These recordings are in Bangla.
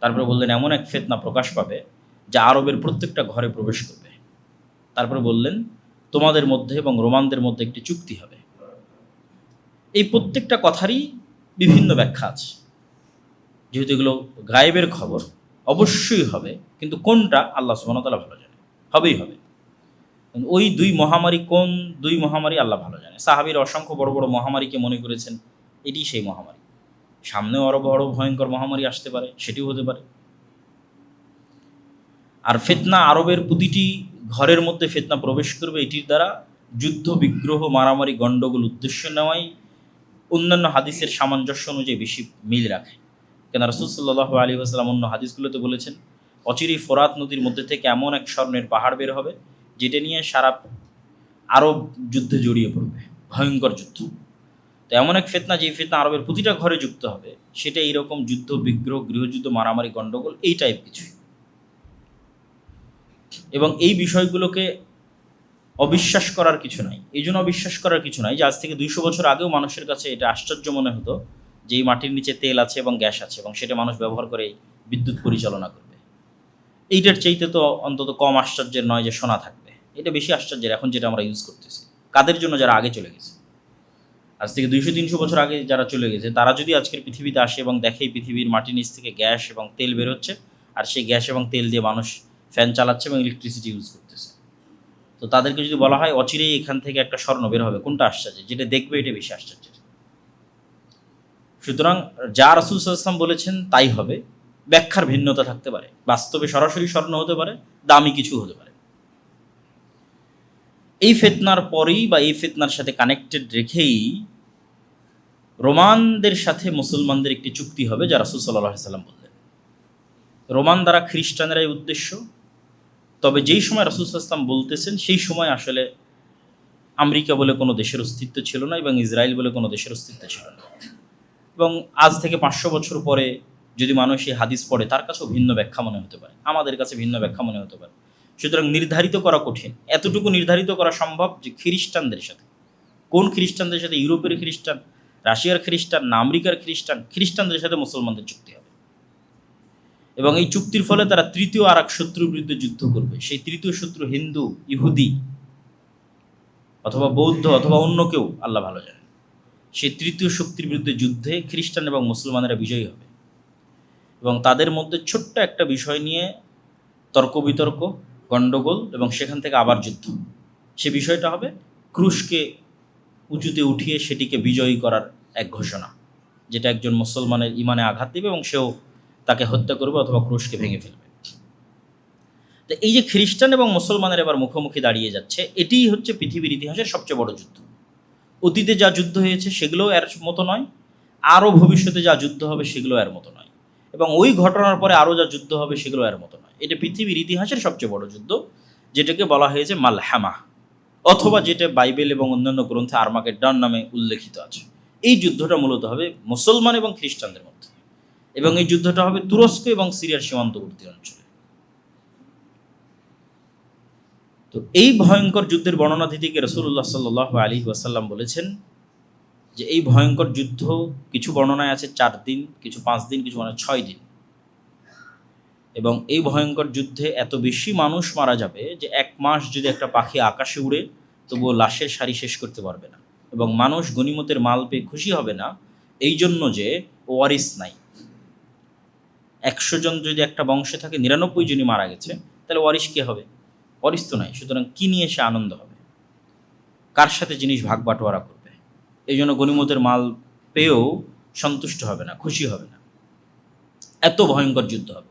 তারপরে বললেন এমন এক ফিতনা প্রকাশ পাবে যা আরবের প্রত্যেকটা ঘরে প্রবেশ করবে। তারপরে বললেন তোমাদের মধ্যে এবং রোমানদের মধ্যে একটি চুক্তি হবে। এই প্রত্যেকটা কথারই বিভিন্ন ব্যাখ্যা আছে, যেহেতু এগুলো গায়েবের খবর অবশ্যই হবে, কিন্তু কোনটা আল্লাহ সুবহানাহু ওয়া তাআলা ভালো জানে, হবেই হবে। ওই দুই মহামারী কোন দুই মহামারী আল্লাহ ভালো জানে। সাহাবীর অসংখ্য বড় বড় মহামারীকে মনে করেছেন এটি সেই মহামারী। সামনেও আরো বড় ভয়ঙ্কর মহামারী আসতে পারে, সেটিও হতে পারে। আর ফিতনা আরবের প্রতিটি ঘরের মধ্যে ফিতনা প্রবেশ করবে, এটির দ্বারা যুদ্ধ বিগ্রহ মারামারি গণ্ডগোল উদ্দেশ্য নেওয়াই অন্যান্য হাদিসের সামঞ্জস্য অনুযায়ী বেশি মিল রাখে। কেন রাসূল সাল্লাল্লাহু আলাইহি ওয়াসাল্লাম অন্য হাদিসগুলোতে বলেছেন অচিরেই ফোরাত নদীর মধ্যে থেকে এমন এক স্বর্ণের পাহাড় বের হবে যেটা নিয়ে সারা আরব যুদ্ধে জড়িয়ে পড়বে, ভয়ঙ্কর যুদ্ধ। তো এমন এক ফিতনা, যে ফিতনা আরবের প্রতিটা ঘরে যুক্ত হবে, সেটা এইরকম যুদ্ধ বিগ্রহ গৃহযুদ্ধ মারামারি গণ্ডগোল এই টাইপ কিছু। এবং এই বিষয়গুলোকে অবিশ্বাস করার কিছু নাই। এই জন্য অবিশ্বাস করার কিছু নাই যে আজ থেকে 200 বছর আগেও মানুষের কাছে এটা আশ্চর্য মনে হতো যে এই মাটির নিচে তেল আছে এবং গ্যাস আছে এবং সেটা মানুষ ব্যবহার করে বিদ্যুৎ পরিচালনা করবে। এইটার চাইতে তো অন্তত কম আশ্চর্যের নয় যে সোনা থাকবে। এটা বেশি আশ্চর্যের এখন যেটা আমরা ইউজ করতেছি। কাদের জন্য? যারা আগে চলে গেছে। আজ থেকে 200-300 বছর আগে যারা চলে গেছে, তারা যদি আজকের পৃথিবীতে আসে এবং দেখে এই পৃথিবীর মাটির নিচ থেকে গ্যাস এবং তেল বের হচ্ছে, আর সেই গ্যাস এবং তেল দিয়ে মানুষ ফ্যান চালাচ্ছে এবং ইলেকট্রিসিটি ইউজ করতেছে, তো তাদেরকে যদি বলা হয় অচিরেই এখান থেকে একটা স্বর্ণ বের হবে, কোনটা আশ্চর্য? যেটা দেখবে এটা বেশি আশ্চর্য। সুতরাং যা রাসূল সাল্লাল্লাহু আলাইহি ওয়াসাল্লাম বলেছেন তাই হবে। ব্যাখ্যার ভিন্নতা থাকতে পারে, বাস্তবে সরাসরি স্বর্ণ হতে পারে, দামি কিছু হতে পারে। এই ফিতনার পরেই বা এই ফিতনার সাথে কানেক্টেড রেখেই রোমানদের সাথে মুসলমানদের একটি চুক্তি হবে, যা রাসূল সাল্লাল্লাহু আলাইহি ওয়াসাল্লাম বললেন। রোমান দ্বারা খ্রিস্টানেরাই উদ্দেশ্য, তবে যেই সময় রাসূল সাল্লাল্লাহু আলাইহি ওয়াসাল্লাম বলতেছেন সেই সময় আসলে আমেরিকা বলে কোনো দেশের অস্তিত্ব ছিল না এবং ইসরায়েল বলে কোনো দেশের অস্তিত্ব ছিল না। এবং আজ থেকে 500 বছর পরে যদি মানুষ এই হাদিস পড়ে, তার কাছেও ভিন্ন ব্যাখ্যা মনে হতে পারে, আমাদের কাছে ভিন্ন ব্যাখ্যা মনে হতে পারে। সুতরাং নির্ধারিত করা কঠিন। এতটুকু নির্ধারিত করা সম্ভব যে খ্রিস্টানদের সাথে, কোন খ্রিস্টানদের সাথে? ইউরোপের খ্রিস্টান, রাশিয়ার খ্রিস্টান না আমেরিকার খ্রিস্টান? খ্রিস্টানদের সাথে মুসলমানদের চুক্তি হবে এবং এই চুক্তির ফলে তারা তৃতীয় আর এক শত্রুর বিরুদ্ধে যুদ্ধ করবে। সেই তৃতীয় শত্রু হিন্দু, ইহুদি অথবা বৌদ্ধ অথবা অন্য কেউ, আল্লাহ ভালো জানে। সেই তৃতীয় শক্তির বিরুদ্ধে যুদ্ধে খ্রিস্টান এবং মুসলমানেরা বিজয়ী হবে এবং তাদের মধ্যে ছোট্ট একটা বিষয় নিয়ে তর্ক বিতর্ক, গণ্ডগোল এবং সেখান থেকে আবার যুদ্ধ। সে বিষয়টা হবে ক্রুশকে উঁচুতে উঠিয়ে সেটিকে বিজয়ী করার এক ঘোষণা, যেটা একজন মুসলমানের ইমানে আঘাত দেবে এবং সেও তাকে হত্যা করবে অথবা ক্রুশকে ভেঙে ফেলবে। তো এই যে খ্রিস্টান এবং মুসলমানের এবার মুখোমুখি দাঁড়িয়ে যাচ্ছে, এটিই হচ্ছে পৃথিবীর ইতিহাসের সবচেয়ে বড় যুদ্ধ। অতীতে যা যুদ্ধ হয়েছে সেগুলোও এর মতো নয়, আরও ভবিষ্যতে যা যুদ্ধ হবে সেগুলো এর মতো নয়, এবং ওই ঘটনার পরে আরও যা যুদ্ধ হবে সেগুলো এর মতো নয়। এটা পৃথিবীর ইতিহাসের সবচেয়ে বড় যুদ্ধ, যেটাকে বলা হয়েছে মালহামা, অথবা যেটা বাইবেল এবং অন্যান্য গ্রন্থে আর্মাগেড্ডন নামে উল্লেখিত আছে। এই যুদ্ধটা মূলত হবে মুসলমান এবং খ্রিস্টানদের মধ্যে, এবং এই যুদ্ধটা হবে তুরস্ক এবং সিরিয়ার সীমান্তবর্তী অঞ্চলে। তো এই ভয়ঙ্কর যুদ্ধের বর্ণনা দিতে গিয়ে রাসূলুল্লাহ সাল্লাল্লাহু আলাইহি ওয়াসাল্লাম বলেছেন যে এই ভয়ঙ্কর যুদ্ধ কিছু বর্ণনায় আছে 4 দিন, কিছু 5 দিন, কিছু 6 দিন। এবং এই ভয়ঙ্কর যুদ্ধে এত বেশি মানুষ মারা যাবে যে 1 মাস যদি একটা পাখি আকাশে উড়ে তবুও লাশের সারি শেষ করতে পারবে না, এবং মানুষ গনিমতের মাল পেয়ে খুশি হবে না এই জন্য যে ওয়ারিস নাই। 100 জন যদি একটা বংশে থাকে, 99 জনই মারা গেছে, তাহলে ওয়ারিস কে হবে? ওয়ারিস তো নাই। সুতরাং কী নিয়ে সে আনন্দ হবে? কার সাথে জিনিস ভাগ বাটোয়ারা করবে? এই জন্য গনিমতের মাল পেয়েও সন্তুষ্ট হবে না, খুশি হবে না। এত ভয়ঙ্কর যুদ্ধ হবে।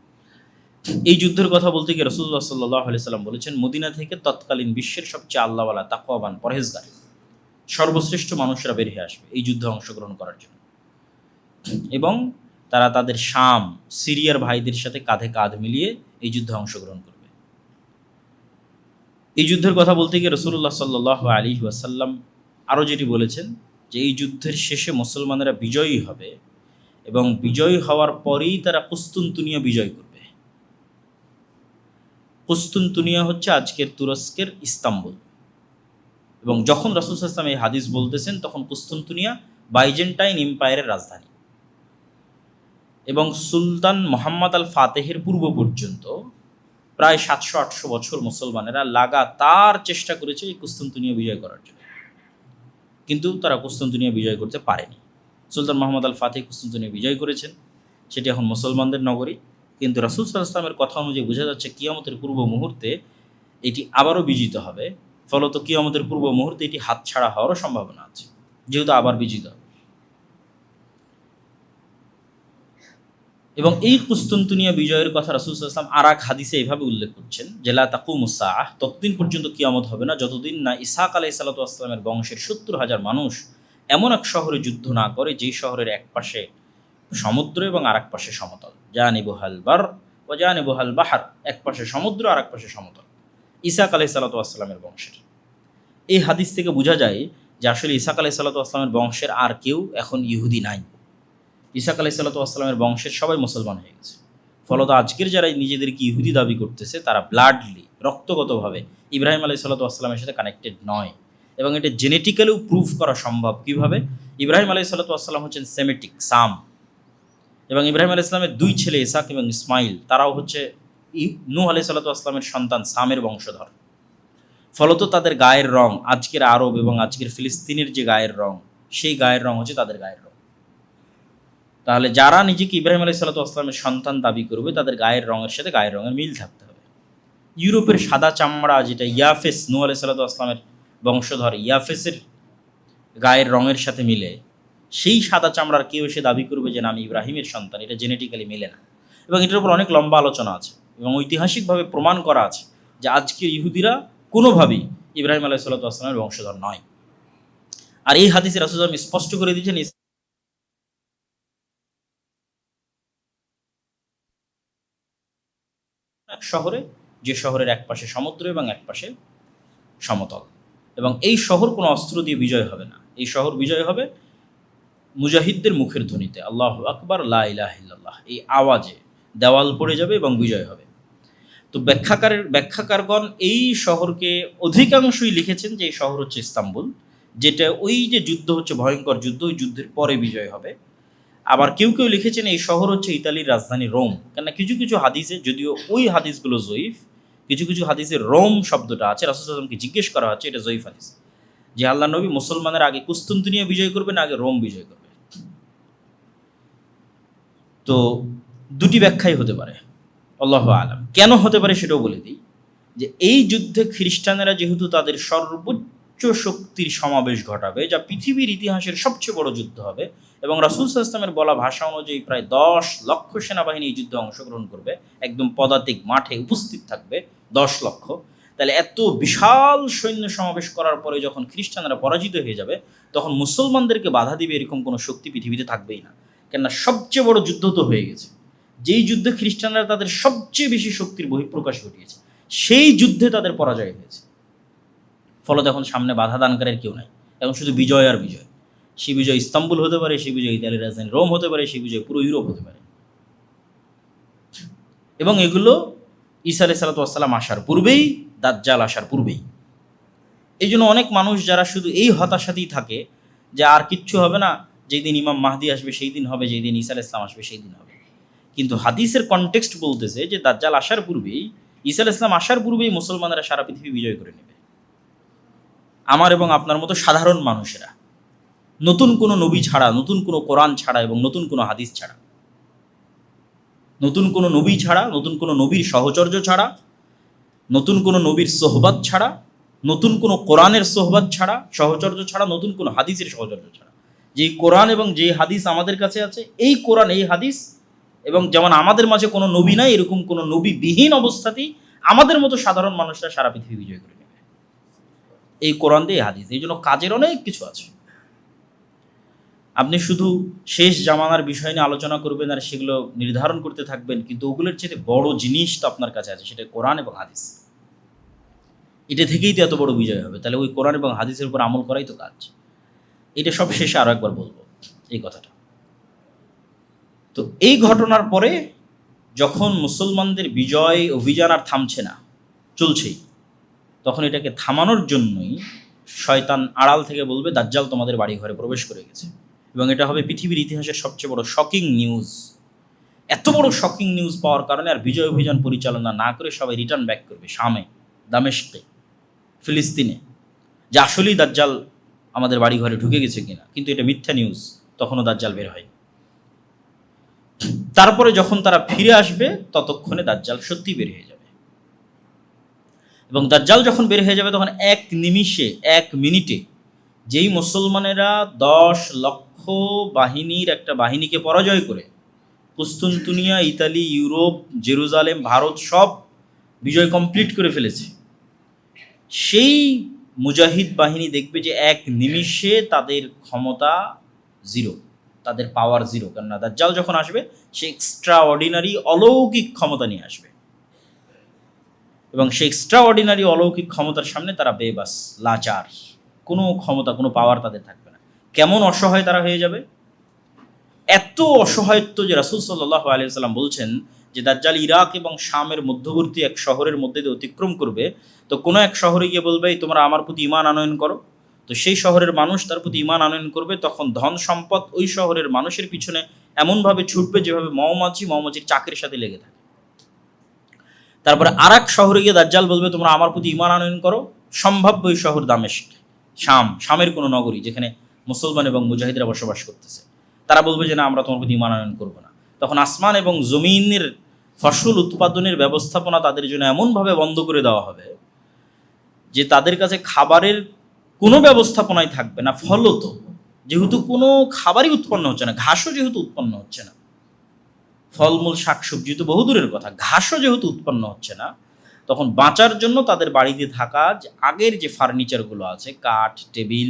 এই যুদ্ধের কথা বলতে গিয়ে রাসূলুল্লাহ সাল্লাল্লাহু আলাইহি সাল্লাম বলেছেন, মদিনা থেকে তৎকালীন বিশ্বের সবচেয়ে আল্লাহওয়ালা, তাকওয়াবান, পরহেজগার, সর্বশ্রেষ্ঠ মানুষরা বের হয়ে আসবে এই যুদ্ধে অংশগ্রহণ করার জন্য, এবং তারা তাদের শাম, সিরিয়ার ভাইদের সাথে কাঁধে কাঁধ মিলিয়ে এই যুদ্ধে অংশগ্রহণ করবে। এই যুদ্ধের কথা বলতে গিয়ে রাসূলুল্লাহ সাল্লাল্লাহু আলাইহি ওয়াসাল্লাম আরও যেটি বলেছেন যে এই যুদ্ধের শেষে মুসলমানেরা বিজয়ী হবে এবং বিজয়ী হওয়ার পরেই তারা কুস্তুনতুনিয়া বিজয় করবে। কুস্তুনতুনিয়া হচ্ছে আজকের তুরস্কের ইস্তাম্বুল, এবং যখন রাসূল সাল্লাল্লাহু আলাইহি ওয়াসাল্লাম এই হাদিস বলতেছেন তখন কুস্তুনতুনিয়া বাইজেন্টাইন এম্পায়ারের রাজধানী। এবং সুলতান মোহাম্মদ আল ফাতেহের পূর্ব পর্যন্ত প্রায় 700-800 বছর মুসলমানেরা লাগাতার চেষ্টা করেছে এই কুস্তান্তনিয়া বিজয় করার জন্য, কিন্তু তারা কুস্তান্তনিয়া বিজয় করতে পারেনি। সুলতান মোহাম্মদ আল ফাতেহ কুস্তান্তনিয়া বিজয় করেছেন, সেটি এখন মুসলমানদের নগরী, কিন্তু রাসূল সাল্লাল্লাহু আলাইহি ওয়াসাল্লামের কথা অনুযায়ী বোঝা যাচ্ছে কিয়ামতের পূর্ব মুহূর্তে এটি আবারও বিজিত হবে। ফলত কিয়ামতের পূর্ব মুহূর্তে এটি হাতছাড়া হওয়ারও সম্ভাবনা আছে, যেহেতু আবার বিজিত হবে। এবং এই কুস্তান্তনিয়া বিজয়ের কথা রাসূল সাল্লাল্লাহু আলাইহি ওয়াসাল্লাম আর এক হাদিসে এইভাবে উল্লেখ করছেন যে লা তাকুমুস সাআহ, ততদিন পর্যন্ত কিয়ামত হবে না যতদিন না ইসহাক আলাইহিস সালাতু ওয়াস সালামের বংশের ৭০,০০০ মানুষ এমন এক শহরে যুদ্ধ না করে যেই শহরের এক পাশে সমুদ্র এবং আর এক পাশে সমতল, জানিবুহাল বার ওয়া জানিবুহাল বাহর, এক পাশে সমুদ্র আর এক পাশে সমতল, ইসহাক আলাইহিস সালাতু ওয়াস সালামের বংশের। এই হাদিস থেকে বোঝা যায় যে আসলে ইসহাক আলাইহিস সালাতু ওয়াস সালামের বংশের আর কেউ এখন ইহুদি নাই। ইসহাক আলাইহিস সালাতু ওয়াস সালামের বংশের সবাই মুসলমান হয়ে গেছে। ফলত আজকের যারা নিজেদেরকে ইহুদি দাবি করতেছে তারা ব্লাডলি, রক্তগতভাবে ইব্রাহিম আলাইহিস সালাতু ওয়াস সালামের সাথে কানেক্টেড নয়, এবং এটা জেনেটিক্যালিও প্রুভ করা সম্ভব। কীভাবে? ইব্রাহিম আলাইহিস সালাতু ওয়াস সালাম হচ্ছেন সেমেটিক, সাম, এবং ইব্রাহিম আলাইহিস সালামের দুই ছেলে ইসহাক এবং ইসমাইল, তারাও হচ্ছে নূহ আলাইহিস সালাতু ওয়াস সালামের সন্তান, সামের বংশধর। ফলত তাদের গায়ের রং, আজকের আরব এবং আজকের ফিলিস্তিনের যে গায়ের রং, সেই গায়ের রং হচ্ছে তাদের গায়ের রং। তাহলে যারা নিজেকে ইব্রাহিম আলাইহিস সালাতু ওয়াস সালামের সন্তান দাবি করবে তাদের গায়ের রঙের সাথে গায়ের রঙের মিল থাকতে হবে। ইউরোপের সাদা চামড়া, যেটা ইয়াফেস, নূহ আলাইহিস সালাতু ওয়াস সালামের বংশধর ইয়াফেসের গায়ের রঙের সাথে মিলে, সেই সাদা চামড়ার কেউ এসে দাবি করবে যে না আমি ইব্রাহিমের সন্তান, এটা জেনেটিক্যালি মেলে না। এবং এটার উপর অনেক লম্বা আলোচনা আছে এবং ঐতিহাসিকভাবে প্রমাণ করা আছে যে আজকের ইহুদিরা কোনোভাবেই ইব্রাহিম আলাইহিস সালাতু ওয়াস সালামের বংশধর নয়। আর এই হাদিসে রাসূল সাল্লাল্লাহু আলাইহি ওয়াসাল্লাম স্পষ্ট করে দিয়েছেন এক শহরে, যে শহরের এক পাশে সমুদ্র এবং এক পাশে সমতল, এবং এই শহর কোনো অস্ত্র দিয়ে বিজয় হবে না। এই শহর বিজয় হবে মুজাহিদদের মুখের ধ্বনিতে, আল্লাহু আকবার, লা ইলাহা ইল্লাল্লাহ, এই আওয়াজে দেওয়াল পড়ে যাবে এবং বিজয় হবে। তো ব্যাখ্যাকারগণ এই শহরকে অধিকাংশই লিখেছেন যে এই শহর হচ্ছে ইস্তাম্বুল, যেটা ওই যে যুদ্ধ হচ্ছে, ভয়ঙ্কর যুদ্ধ, ওই যুদ্ধের পরে বিজয় হবে। আবার কেউ কেউ লিখেছেন এই শহর হচ্ছে ইতালির রাজধানী রোম, কেননা কিছু কিছু হাদিসে, যদিও ওই হাদিসগুলো জয়ীফ, কিছু কিছু হাদিসে রোম শব্দটা আছে। রাসূল সাল্লাল্লাহু আলাইহি ওয়াসাল্লামকে জিজ্ঞেস করা হচ্ছে, এটা জয়ীফ হাদিস, যে আল্লাহ নবী মুসলমানের আগে কুস্তান্তনিয়া বিজয় করবে না আগে রোম বিজয় করবে। তো দুটি ব্যাখ্যাই হতে পারে, আল্লাহু আলাম। কেন হতে পারে সেটাও বলে দিই, যে এই যুদ্ধে খ্রিস্টানেরা যেহেতু তাদের সর্বোচ্চ শক্তির সমাবেশ ঘটাবে, যা পৃথিবীর ইতিহাসের সবচেয়ে বড় যুদ্ধ হবে, এবং রাসূল সাল্লাল্লাহু আলাইহি ওয়াসাল্লামের বলা ভাষা অনুযায়ী প্রায় 10 লক্ষ সেনাবাহিনী এই যুদ্ধে অংশগ্রহণ করবে, একদম পদাতিক মাঠে উপস্থিত থাকবে 10 লক্ষ। তাহলে এত বিশাল সৈন্য সমাবেশ করার পরে যখন খ্রিস্টানরা পরাজিত হয়ে যাবে, তখন মুসলমানদেরকে বাধা দিবে এরকম কোনো শক্তি পৃথিবীতে থাকবেই না। কেননা সবচেয়ে বড় যুদ্ধ তো হয়ে গেছে, যেই যুদ্ধে খ্রিস্টানরা তাদের সবচেয়ে বেশি শক্তির বহিঃপ্রকাশ ঘটিয়েছে, সেই যুদ্ধে তাদের পরাজয় হয়েছে। ফলত এখন সামনে বাধা দানকারীর কেউ নাই, এখন শুধু বিজয় আর বিজয়। সেই বিজয় ইস্তাম্বুল হতে পারে, সেই বিজয় ইতালির রাজধানী রোম হতে পারে, সেই বিজয় পুরো ইউরোপ হতে পারে। এবং এগুলো ঈসা আলাইহিস সালাতু ওয়াস সালাম আসার পূর্বেই, দাজ্জাল আসার পূর্বেই। এই জন্য অনেক মানুষ যারা শুধু এই হতাশাতেই থাকে যে আর কিচ্ছু হবে না, যেই দিন ইমাম মাহদি আসবে সেই দিন হবে, যেই দিন ঈসা আলাইহিস সালাম আসবে সেই দিন হবে। কিন্তু হাদিসের কনটেক্সট বলতেছে যে দাজ্জাল আসার পূর্বেই, ঈসা আলাইহিস সালাম আসার পূর্বেই মুসলমানেরা সারা পৃথিবী বিজয় করে নেবে। আমার এবং আপনার মতো সাধারণ মানুষেরা, নতুন কোনো নবী ছাড়া, নতুন কোনো কোরআন ছাড়া এবং নতুন কোনো হাদিস ছাড়া, নতুন কোনো নবী ছাড়া, নতুন কোনো নবীর সহচর্য ছাড়া, নতুন কোনো নবীর সোহবত ছাড়া, নতুন কোনো কোরআনের সোহবত ছাড়া, সহচর্য ছাড়া, নতুন কোনো হাদিসের সহচর্য ছাড়া, যেই কোরআন এবং যে হাদিস আমাদের কাছে আছে, এই কোরআন, এই হাদিস, এবং যেমন আমাদের মাঝে কোনো নবী নাই, এরকম কোনো নবীবিহীন অবস্থাতেই আমাদের মতো সাধারণ মানুষরা সারা পৃথিবী বিজয় করে নেবে এই কোরআন দিয়ে, হাদিস। এই জন্য কাজের অনেক কিছু আছে। আপনি শুধু শেষ জামানার বিষয় নিয়ে আলোচনা করবেন আর সেগুলো নির্ধারণ করতে থাকবেন, কিন্তু ওগুলোর চেয়ে বড় জিনিস তো আপনার কাছে আছে, সেটা কোরআন এবং হাদিস। এটা থেকেই তো এত বড় বিজয় হবে। তাহলে ওই কোরআন এবং হাদিসের উপর আমল করাই তো কাজ। এটা সব শেষে আরও একবার বলবো এই কথাটা। তো এই ঘটনার পরে যখন মুসলমানদের বিজয় অভিযান আর থামছে না, চলছেই, তখন এটাকে থামানোর জন্যই শয়তান আড়াল থেকে বলবে দাজ্জাল তোমাদের বাড়ি ঘরে প্রবেশ করে গেছে, এবং এটা হবে পৃথিবীর ইতিহাসের সবচেয়ে বড় শকিং নিউজ। এত বড় শকিং নিউজ পাওয়ার কারণে আর বিজয় অভিযান পরিচালনা না করে সবাই রিটার্ন ব্যাক করবে শামে, দামেস্কে, ফিলিস্তিনে, যে আসলেই দাজ্জাল আমাদের বাড়ি ঘরে ঢুকে গেছে কিনা। কিন্তু এটা মিথ্যা নিউজ, তখনও দাজ্জাল বের হয়নি। তারপরে যখন তারা ফিরে আসবে ততক্ষণে দাজ্জাল সত্যি বের হয়ে যাবে, এবং দাজ্জাল যখন বের হয়ে যাবে তখন এক নিমিষে, এক মিনিটে যেই মুসলমানেরা 10 লক্ষ বাহিনীর একটা বাহিনীকে পরাজয় করে কুস্তুনতুনিয়া, ইতালি, ইউরোপ, জেরুজালেম, ভারত সব বিজয় কমপ্লিট করে ফেলেছে, সেই মুজাহিদ বাহিনী দেখবে যে এক নিমিষে তাদের ক্ষমতা জিরো, তাদের পাওয়ার জিরো। কেননা দাজ্জাল যখন আসবে সে এক্সট্রা অর্ডিনারি অলৌকিক ক্ষমতা নিয়ে আসবে, এবং সেই এক্সট্রা অর্ডিনারি অলৌকিক ক্ষমতার সামনে তারা বেবাস, লাচার, কোনো ক্ষমতা, কোনো পাওয়ার তাদের থাকবে না। কেমন অসহায় তারা হয়ে যাবে, এত অসহায়ত্ব যে রাসূল সাল্লাল্লাহু আলাইহি ওয়াসাল্লাম বলছেন যে দাজ্জাল ইরাক এবং শামের মধ্যবর্তী এক শহরের মধ্যে দিয়ে অতিক্রম করবে, তো কোনো এক শহরে গিয়ে বলবে তোমরা আমার প্রতি ঈমান আনয়ন করো, তো সেই শহরের মানুষ তার প্রতি ঈমান আনয়ন করবে, তখন ধন সম্পদ ওই শহরের মানুষের পিছনে এমনভাবে ছুটবে যেভাবে মৌমাছির চাকের সাথে লেগে থাকে। তারপরে আর এক শহরে গিয়ে দাজ্জাল বলবে তোমরা আমার প্রতি ঈমান আনয়ন করো, সম্ভাব্য ওই শহর দামেস্ক, শামের কোনো নগরী যেখানে মুসলমান এবং মুজাহিদরা বসবাস করতেছে, তারা বলবে যে না, আমরা তোমার প্রতি ঈমান আনয়ন করবো না। তখন আসমান এবং জমিনের ফসল উৎপাদনের ব্যবস্থাপনা তাদের জন্য এমনভাবে বন্ধ করে দেওয়া হবে যে তাদের কাছে খাবারের কোনো ব্যবস্থাপনাই থাকবে না। ফলত যেহেতু কোনো খাবারই উৎপন্ন হচ্ছে না, ঘাসও যেহেতু উৎপন্ন হচ্ছে না, ফলমূল শাকসবজি তো বহুদূরের কথা, ঘাসও যেহেতু উৎপন্ন হচ্ছে না, তখন বাঁচার জন্য তাদের বাড়িতে থাকা যে আগের যে ফার্নিচারগুলো আছে, কাঠ, টেবিল,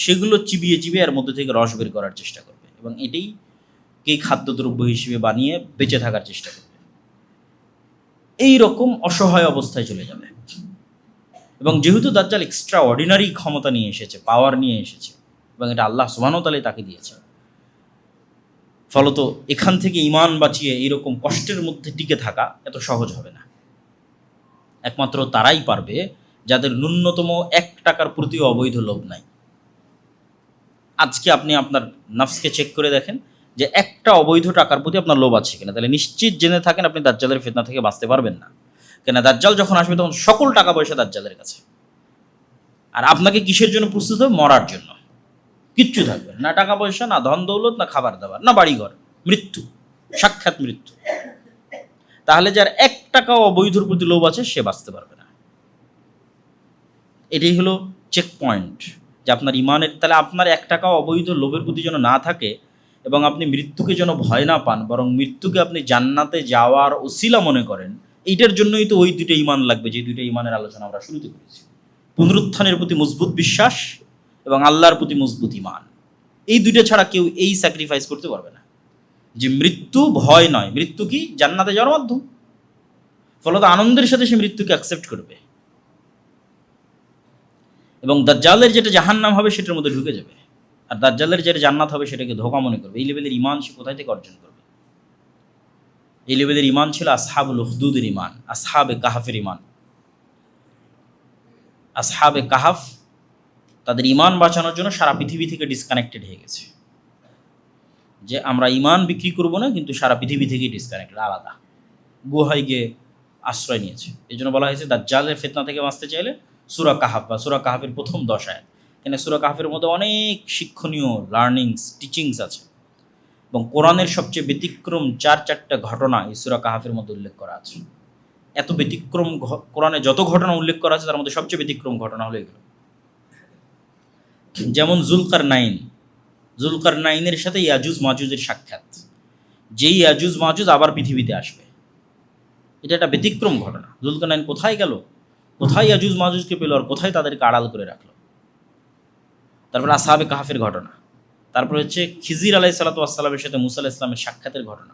সেগুলো চিবিয়ে চিবিয়ে এর মধ্যে থেকে রস বের করার চেষ্টা করবে, এবং এটাই খাদ্যদ্রব্য হিসেবে বানিয়ে বেঁচে থাকার চেষ্টা করবে। এই রকম অসহায় অবস্থায় চলে যাবে। এবং যেহেতু দাজ্জাল এক্সট্রা অর্ডিনারি ক্ষমতা নিয়ে এসেছে, পাওয়ার নিয়ে এসেছে, এবং এটা আল্লাহ সুবহানাহু ওয়া তাআলাই তাকে দিয়েছে, ফলত এখান থেকে ঈমান বাঁচিয়ে এইরকম কষ্টের মধ্যে টিকে থাকা এত সহজ হবে না। একমাত্র তারাই পারবে যাদের ন্যূনতম 1 টাকার প্রতিও অবৈধ লোভ নাই। আজকে আপনি আপনার নফসকে চেক করে দেখেন যে একটা অবৈধ টাকার প্রতি আপনার লোভ আছে কিনা, তাহলে নিশ্চিত জেনে থাকেন আপনি দাজ্জালের ফিতনা থেকে বাঁচতে পারবেন না। কেন দাজ্জাল যখন আসবে তখন সকল টাকা পয়সা দাজ্জালের কাছে, আর আপনাকে কিসের জন্য প্রস্তুত হবে? মরার জন্য। কিচ্ছু থাকবে না, টাকা পয়সা, না ধন দৌলত, না খাবার দাবার, না বাড়িঘর, মৃত্যু, সাক্ষাৎ মৃত্যু। তাহলে যার 1 টাকাও অবৈধর প্রতি লোভ আছে সে বাঁচতে পারবে না। এটাই হলো চেক পয়েন্ট যে আপনার ইমানের, তাহলে আপনার 1 টাকাও অবৈধ লোভের প্রতি যেন না থাকে, এবং আপনি মৃত্যুকে যেন ভয় না পান, বরং মৃত্যুকে আপনি জান্নাতে যাওয়ার ওসিলা মনে করেন। এইটার জন্যই তো ওই 2টা ঈমান লাগবে, যে 2টা ঈমানের আলোচনা আমরা শুরুতে করেছি। পুনরুত্থানের প্রতি মজবুত বিশ্বাস এবং আল্লাহর প্রতি মজবুত ঈমান, এই 2টা ছাড়া কেউ এই স্যাক্রিফাইস করতে পারবে না। যে মৃত্যু ভয় নয়, মৃত্যু কি জান্নাতে যাওয়ার মাধ্যম, ফলত আনন্দের সাথে সে মৃত্যুকে অ্যাকসেপ্ট করবে, এবং দাজ্জালের যেটা জাহান্নাম হবে সেটার মধ্যে ঢুকে যাবে, আর দাজ্জালের যেটা জান্নাত হবে সেটাকে ধোঁকা মনে করবে। এই লেভেলের ঈমান সে কোথায় থেকে অর্জন করবে? এই লেভেলের ঈমান ছিল আসহাবুল উখদুদের ঈমান, আসহাবে কাহাফের ঈমান। আসহাবে কাহাফ তাদের ঈমান বাঁচানোর জন্য সারা পৃথিবী থেকে ডিসকানেক্টেড হয়ে গেছে, যে আমরা ঈমান বিক্রি করব না, কিন্তু সারা পৃথিবী থেকেই ডিসকানেক্টেড, আলাদা গুহায় গিয়ে আশ্রয় নিয়েছে। এই জন্য বলা হয়েছে দাজ্জালের ফিতনা থেকে বাঁচতে চাইলে সূরা কাহাফ বা সূরা কাহাফের প্রথম 10 আয়াত, কেন সূরা কাহাফের মধ্যে অনেক শিক্ষণীয় লার্নিংস, টিচিংস আছে, এবং কোরআনের সবচেয়ে ব্যতিক্রম 4-4টা ঘটনা এই সূরা কাহাফের মধ্যে উল্লেখ করা আছে। এত ব্যতিক্রম কোরআনে যত ঘটনা উল্লেখ করা আছে তার মধ্যে সবচেয়ে ব্যতিক্রম ঘটনা হলো এগুলো। যেমন জুলকারনাইনের সাথে ইয়াজুজ মাজুজের সাক্ষাৎ, যেই ইয়াজুজ মাজুজ আবার পৃথিবীতে আসবে, এটা একটা ব্যতিক্রম ঘটনা। জুলকারনাইন কোথায় গেল, কোথায় ইয়াজুজ মাজুজকে পেল, আর কোথায় তাদেরকে আড়াল করে রাখলো। তারপরে আসহাবে কাহাফের ঘটনা, তারপরে হচ্ছে খিজির আলাইহিসসালাতু ওয়াসসালামের সাথে মুসা আলাইহিস সালামের সাক্ষাতের ঘটনা।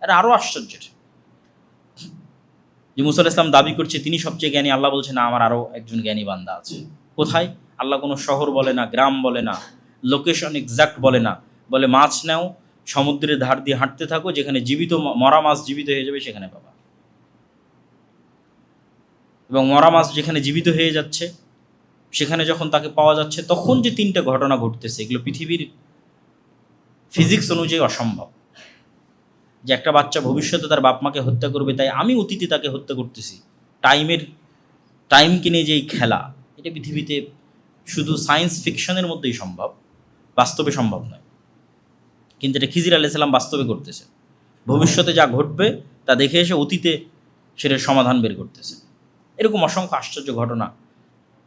এটা আরও আশ্চর্যের, যে মুসা আলাইহিস সালাম দাবি করছে তিনি সবচেয়ে জ্ঞানী, আল্লাহ বলছে না, আমার আরও একজন জ্ঞানী বান্দা আছে। কোথায়? আল্লাহ কোনো শহর বলে না, গ্রাম বলে না, লোকেশন এক্সাক্ট বলে না, বলে মাছ নাও, সমুদ্রের ধার দিয়ে হাঁটতে থাকো, যেখানে জীবিত মরা মাছ জীবিত হয়ে যাবে সেখানে পাবা। এবং মরা মাছ যেখানে জীবিত হয়ে যাচ্ছে সেখানে যখন তাকে পাওয়া যাচ্ছে, তখন যে 3টা ঘটনা ঘটতেছে, এগুলো পৃথিবীর ফিজিক্স অনুযায়ী অসম্ভব। যে একটা বাচ্চা ভবিষ্যতে তার বাপ মাকে হত্যা করবে, তাই আমি অতীতে তাকে হত্যা করতেছি। টাইমকে নিয়ে যে এই খেলা, এটা পৃথিবীতে শুধু সায়েন্স ফিকশনের মধ্যেই সম্ভব, বাস্তবে সম্ভব নয়। কিন্তু এটা খিজির আলাইহিস সালাম বাস্তবে করতেছে। ভবিষ্যতে যা ঘটবে তা দেখে এসে অতীতে সেটার সমাধান বের করতেছে। এরকম অসংখ্য আশ্চর্য ঘটনা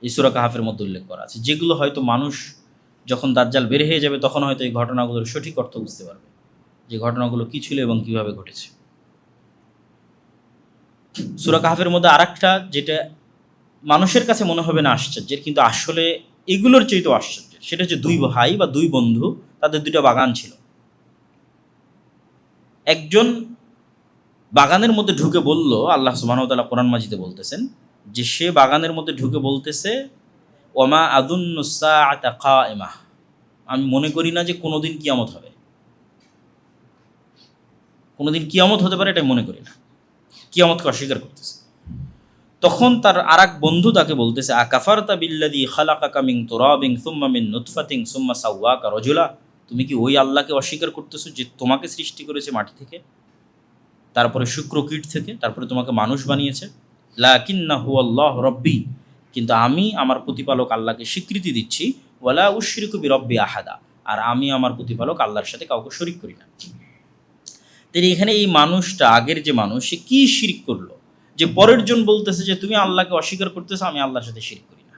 এই সূরা কাহাফের মধ্যে উল্লেখ করা আছে, যেগুলো হয়তো মানুষ যখন দাজ্জাল বের হয়ে যাবে তখন হয়তো এই ঘটনাগুলোর সঠিক অর্থ বুঝতে পারবে, যে ঘটনাগুলো কী ছিল এবং কীভাবে ঘটেছে। সূরা কাহাফের মধ্যে আরেকটা যেটা মানুষের কাছে মনে হবে না আশ্চর্যের, কিন্তু আসলে এগুলোর চেয়েও আশ্চর্যের, সেটা হচ্ছে দুই ভাই বা দুই বন্ধু, তাদের দুটো বাগান ছিল। একজন বাগানের মধ্যে ঢুকে বলল, আল্লাহ সুবহানাহু ওয়া তাআলা কোরআন মাজিদে বলতেছেন যে সে বাগানের মধ্যে ঢুকে বলতেছে, ওমা আযুন্নু সাআতা কায়েমাহ, আমি মনে করি না যে কোনোদিন কিয়ামত হবে, কোনোদিন কিয়ামত হতে পারে এটা মনে করি না, কিয়ামতকে অস্বীকার করতেছে। তখন তার আরেক বন্ধু তাকে বলতেছে, আকাফারতা বিল্লাযী খালাকাকা মিন তুরাবিন সুম্মা মিন নুতফাতিন সুম্মা সাওয়াকা রাজুলা, তুমি কি ওই আল্লাহকে অস্বীকার করতেছো যে তোমাকে সৃষ্টি করেছে মাটি থেকে, তারপরে শুক্রকীট থেকে, তারপরে তোমাকে মানুষ বানিয়েছে। লাকিন্নাহু আল্লাহু রাব্বি, কিন্তু আমি আমার প্রতিপালক আল্লাহকে স্বীকৃতি দিচ্ছি। ওয়ালা উশরিকু বিরাব্বি আহাদা, আর আমি আমার প্রতিপালক আল্লাহর সাথে কাউকে শরীক করি না। তিনি এখানে এই মানুষটা, আগের যে মানুষ, সে কি শিরক করলো যে পরের জন বলতেছে যে তুমি আল্লাহকে অস্বীকার করতেছো, আমি আল্লাহর সাথে শিরক করি না।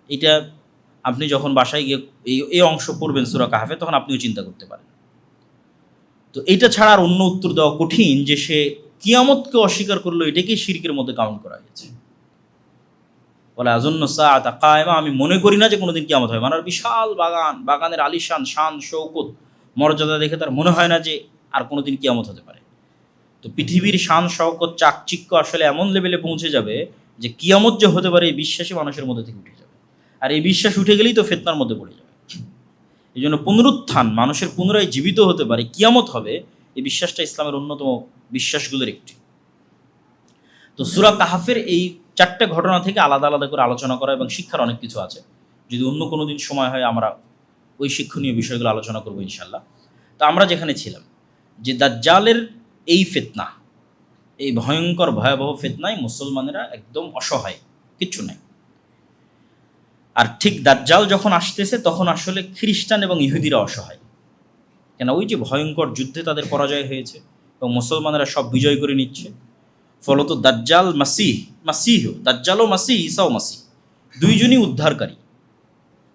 এটা আপনি যখন বাসায় গিয়ে এই অংশ পড়বেন সূরা কাহাফে, তখন আপনিও চিন্তা করতে পারেন। তো এইটা ছাড়া আর অন্য উত্তর দেওয়া কঠিন যে সে কিয়ামতকে অস্বীকার করলো, এটাকেই শিরকের মধ্যে কাউন্ট করা হয়েছে। বলে আযুন্নু সাআতা কায়েমা, আমি মনে করি না যে কোনোদিন কিয়ামত হবে। মানে বিশাল বাগান, বাগানের আলিশান শান শৌকত মর্যাদা দেখে তার মনে হয় না যে আর কোনোদিন কিয়ামত হতে পারে। তো পৃথিবীর শান শৌকত চাকচিক্য আসলে এমন লেভেলে পৌঁছে যাবে যে কিয়ামত যে হতে পারে এই বিশ্বাসই মানুষের মধ্যে থেকে উঠে যাবে। আর এই বিশ্বাস উঠে গেলেই তো ফিতনার মধ্যে পড়ে যাবে। এই জন্য পুনরুত্থান, মানুষের পুনরায় জীবিত হতে পারে, কিয়ামত হবে, এই বিশ্বাসটা ইসলামের অন্যতম বিশ্বাসগুলোর একটি। তো সূরা কাহাফের এই চারটে ঘটনা থেকে আলাদা আলাদা করে আলোচনা করা এবং শিক্ষার অনেক কিছু আছে। যদি অন্য কোনো দিন সময় হয় আমরা ওই শিক্ষণীয় বিষয়গুলো আলোচনা করবো ইনশাল্লাহ। তো আমরা যেখানে ছিলাম যে দাজ্জালের এই ফিতনা, এই ভয়ঙ্কর ভয়াবহ ফিতনায় মুসলমানেরা একদম অসহায়, কিচ্ছু নাই। আর ঠিক দাজ্জাল যখন আসতেছে তখন আসলে খ্রিস্টান এবং ইহুদিরা অসহায়, কেন ওই যে ভয়ঙ্কর যুদ্ধে তাদের পরাজয় হয়েছে এবং মুসলমানেরা সব বিজয় করে নিচ্ছে। ফলত দাজ্জাল দাজ্জালও মাসিহ, ঈসাও মাসিহ, দুইজনই উদ্ধারকারী,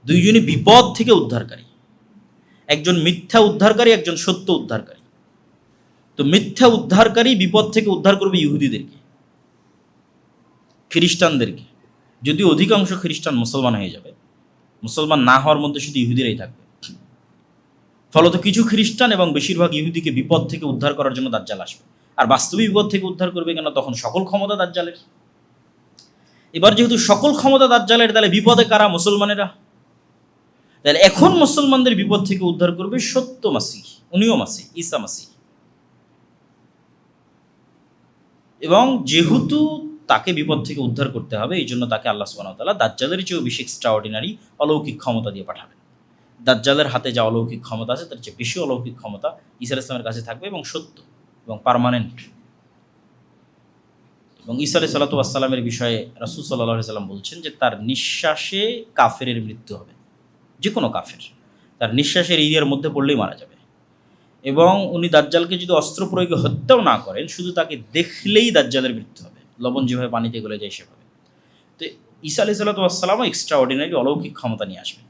দুইজনই বিপদ থেকে উদ্ধারকারী। একজন মিথ্যা উদ্ধারকারী, একজন সত্য উদ্ধারকারী। তো মিথ্যা উদ্ধারকারী বিপদ থেকে উদ্ধার করবে ইহুদিদেরকে, খ্রিস্টানদেরকে, যদিও অধিকাংশ খ্রিস্টান মুসলমান হয়ে যাবে, মুসলমান না হওয়ার মধ্যে শুধু ইহুদিরাই থাকবে। ফলত কিছু খ্রিস্টান এবং বেশিরভাগ ইহুদিকে বিপদ থেকে উদ্ধার করার জন্য দাজ্জাল আসবে। আর বাস্তবিক বিপদ থেকে উদ্ধার করবে কেন? তখন সকল ক্ষমতা দাজ্জালের। এবার যেহেতু সকল ক্ষমতা দাজ্জালের, তাহলে বিপদে কারা? মুসলমানেরা। তাহলে এখন মুসলমানদের বিপদ থেকে উদ্ধার করবে সত্য মাসিহ, উনিও মাসিহ, ঈসা মাসিহ। এবং যেহেতু তাকে বিপদ থেকে উদ্ধার করতে হবে, এই জন্য তাকে আল্লাহ সুবহানাহু ওয়া তাআলা দাজ্জালের চেয়েও বেশি এক্সট্রাঅর্ডিনারি অলৌকিক ক্ষমতা দিয়ে পাঠাবেন। দাজ্জালের হাতে যা অলৌকিক ক্ষমতা আছে তার চেয়ে বেশি অলৌকিক ক্ষমতা ঈসা আলাইহিস সালামের কাছে থাকবে, এবং সত্য এবং পার্মানেন্ট। এবং ঈসা আলাইহিস সালাতু ওয়াস সালামের বিষয়ে রাসূল সাল্লাল্লাহু আলাইহি ওয়াসাল্লাম বলছেন যে তার নিঃশ্বাসে কাফেরের মৃত্যু হবে, যে কোনো কাফের তার নিঃশ্বাসের এরিয়ার মধ্যে পড়লেই মারা যাবে। এবং উনি দাজ্জালকে যদি অস্ত্র প্রয়োগে হত্যাও না করেন, শুধু তাকে দেখলেই দাজ্জালের মৃত্যু হবে, লবণ যেভাবে পানিতে গলে যায় সেভাবে। তো ঈসা আলাইহিস সালাতু ওয়াস সালামও এক্সট্রা অর্ডিনারি অলৌকিক ক্ষমতা নিয়ে আসবে,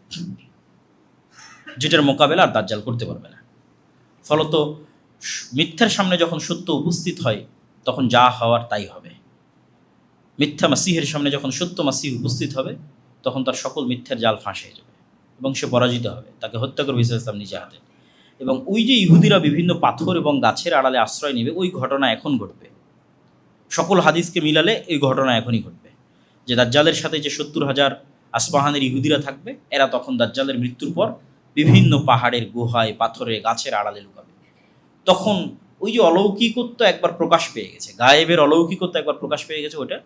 যেটার মোকাবেলা আর দাজ্জাল করতে পারবে না। ফলত মিথ্যার সামনে যখন সত্য উপস্থিত হয় তখন যা হওয়ার তাই হবে। মিথ্যা মাসিহের সামনে যখন সত্য মাসিহ উপস্থিত হবে তখন তার সকল মিথ্যার জাল ফাঁস হয়ে যাবে এবং সে পরাজিত হবে, তাকে হত্যা করবে ঈসা আলাইহিস সালাম নিজে হাতে। এবং ওই যে ইহুদিরা বিভিন্ন পাথর এবং গাছের আড়ালে আশ্রয় নেবে, ওই ঘটনা এখন ঘটবে। সকল হাদিসকে মিলালে এই ঘটনা এখনই ঘটবে, যে দাজ্জালের সাথে যে 70,000 আসপাহানের ইহুদিরা থাকবে, এরা তখন দাজ্জালের মৃত্যুর পর বিভিন্ন পাহাড়ের গুহায়, পাথরে, গাছের আড়ালে লুকাবে। তখন ওই যে অলৌকিকত্ব একবার প্রকাশ পেয়ে গেছে, গায়েবের অলৌকিকত্ব একবার প্রকাশ পেয়ে গেছে, ওটা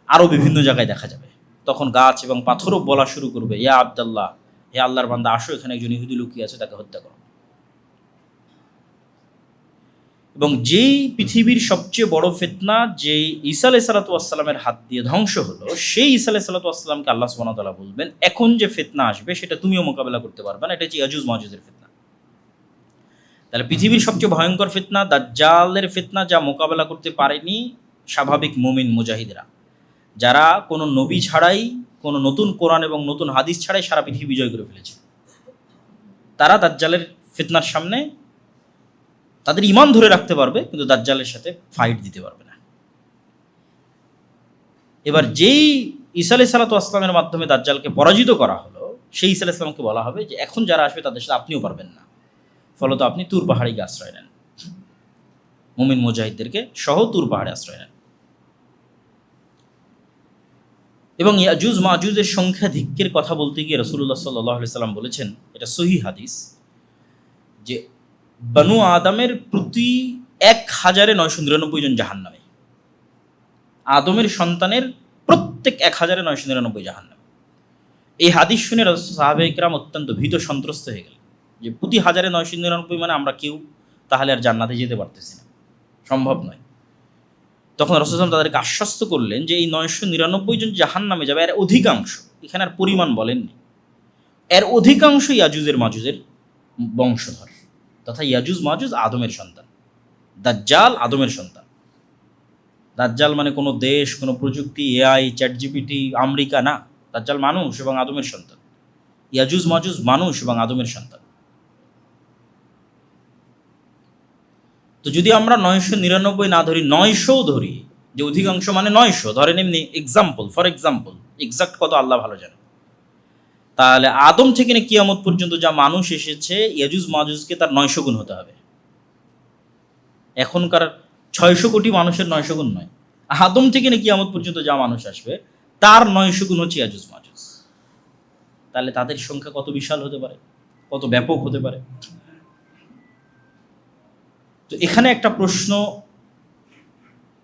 আরও বিভিন্ন জায়গায় দেখা যাবে। তখন গাছ এবং পাথরও বলা শুরু করবে, ইয়া আব্দাল্লাহ, হে আল্লাহর বান্দা, আসো, এখানে একজন ইহুদি লুকিয়ে আছে, তাকে হত্যা করো। এবং যেই পৃথিবীর সবচেয়ে বড় ফিতনা যেই ঈসা আলাইহিস সালাতু ওয়াস সালামের হাত দিয়ে ধ্বংস হলো, সেই ঈসা আলাইহিস সালাতু ওয়াস সালামকে আল্লাহ সুবহানাহু ওয়া তাআলা বলবেন, এখন যে ফিতনা আসবে সেটা তুমিও মোকাবেলা করতে পারবে না, এটা হচ্ছে ইয়াজুজ মাজুজের ফিতনা। তাহলে পৃথিবীর সবচেয়ে ভয়ঙ্কর ফিতনা দাজ্জালের ফিতনা, যা মোকাবেলা করতে পারেনি স্বাভাবিক মুমিন মুজাহিদরা, যারা কোনো নবী ছাড়াই, কোনো নতুন কোরআন এবং নতুন হাদিস ছাড়াই সারা পৃথিবী বিজয় করে ফেলেছে, তারা দাজ্জালের ফিতনার সামনে তাদের ঈমান ধরে রাখতে পারবে, কিন্তু দাজ্জালের সাথে ফাইট দিতে পারবে না। এবার যেই ঈসা আলাইহিস সালাতু ওয়াস সালামের মাধ্যমে দাজ্জালকে পরাজিত করা হলো, সেই ঈসা আলাইহিস সালামকে বলা হবে যে এখন যারা আসবে তাদের সাথে আপনিও পারবেন না, ফলত আপনি তুর পাহাড়ে গিয়ে আশ্রয় নেন, মুমিন মুজাহিদদেরকে সহ তুর পাহাড়ে আশ্রয় নেন। এবং ইয়াজুজ মাজুজের সংখ্যাধিক্যের কথা বলতে গিয়ে রাসূলুল্লাহ সাল্লাল্লাহু আলাইহি সাল্লাম বলেছেন, এটা সহিহ হাদিস, যে বনু আদমের প্রতি ১,৯৯৯ জন জাহান্নামে, আদমের সন্তানের প্রত্যেক ১,৯৯৯ জাহান্নামে। এই হাদিস শুনে সাহাবায়ে কেরাম অত্যন্ত ভীত সন্ত্রস্ত হয়ে গেলেন, যে প্রতি ১,৯৯৯ মানে আমরা কেউ তাহলে আর জান্নাতে যেতে পারতেছি না, সম্ভব নয়। তখন রাসূল সাল্লাল্লাহু আলাইহি ওয়াসাল্লাম তাদেরকে আশ্বস্ত করলেন যে এই ৯৯৯ জন জাহান্নামে যাবে, এর অধিকাংশ, এখানে আর পরিমাণ বলেননি, এর অধিকাংশ ইয়াজুজের মাজুজের বংশধর, তথা ইয়াজুজ মাজুজ আদমের সন্তান, দাজ্জাল আদমের সন্তান। দাজ্জাল মানে কোনো দেশ, কোনো প্রযুক্তি, এআই, চ্যাট জিপিটি, আমেরিকা না, দাজ্জাল মানুষ এবং আদমের সন্তান। ইয়াজুজ মাজুজ মানুষ এবং আদমের সন্তান। তো যদি আমরা ৯৯৯ না ধরি, ৯০০ ধরি, যে অধিকাংশ মানে ৯০০ ধরেন, এমনি এক্সাম্পল, ফর এক্সাম্পল, এক্সাক্ট কত আল্লাহ ভালো জানে, তাহলে আদম থেকে নিয়ে কিয়ামত পর্যন্ত যা মানুষ এসেছে, ইয়াজুজ মাজুজকে তার ৯০০ গুণ হতে হবে। এখনকার ৬০০ কোটি মানুষের ৯০০ গুণ নয়, আদম থেকে নিয়ে কিয়ামত পর্যন্ত যা মানুষ আসবে তার ৯০০ গুণ হচ্ছে ইয়াজুজ মাজুজ। তাহলে তাদের সংখ্যা কত বিশাল হতে পারে, কত ব্যাপক হতে পারে। তো এখানে একটা প্রশ্ন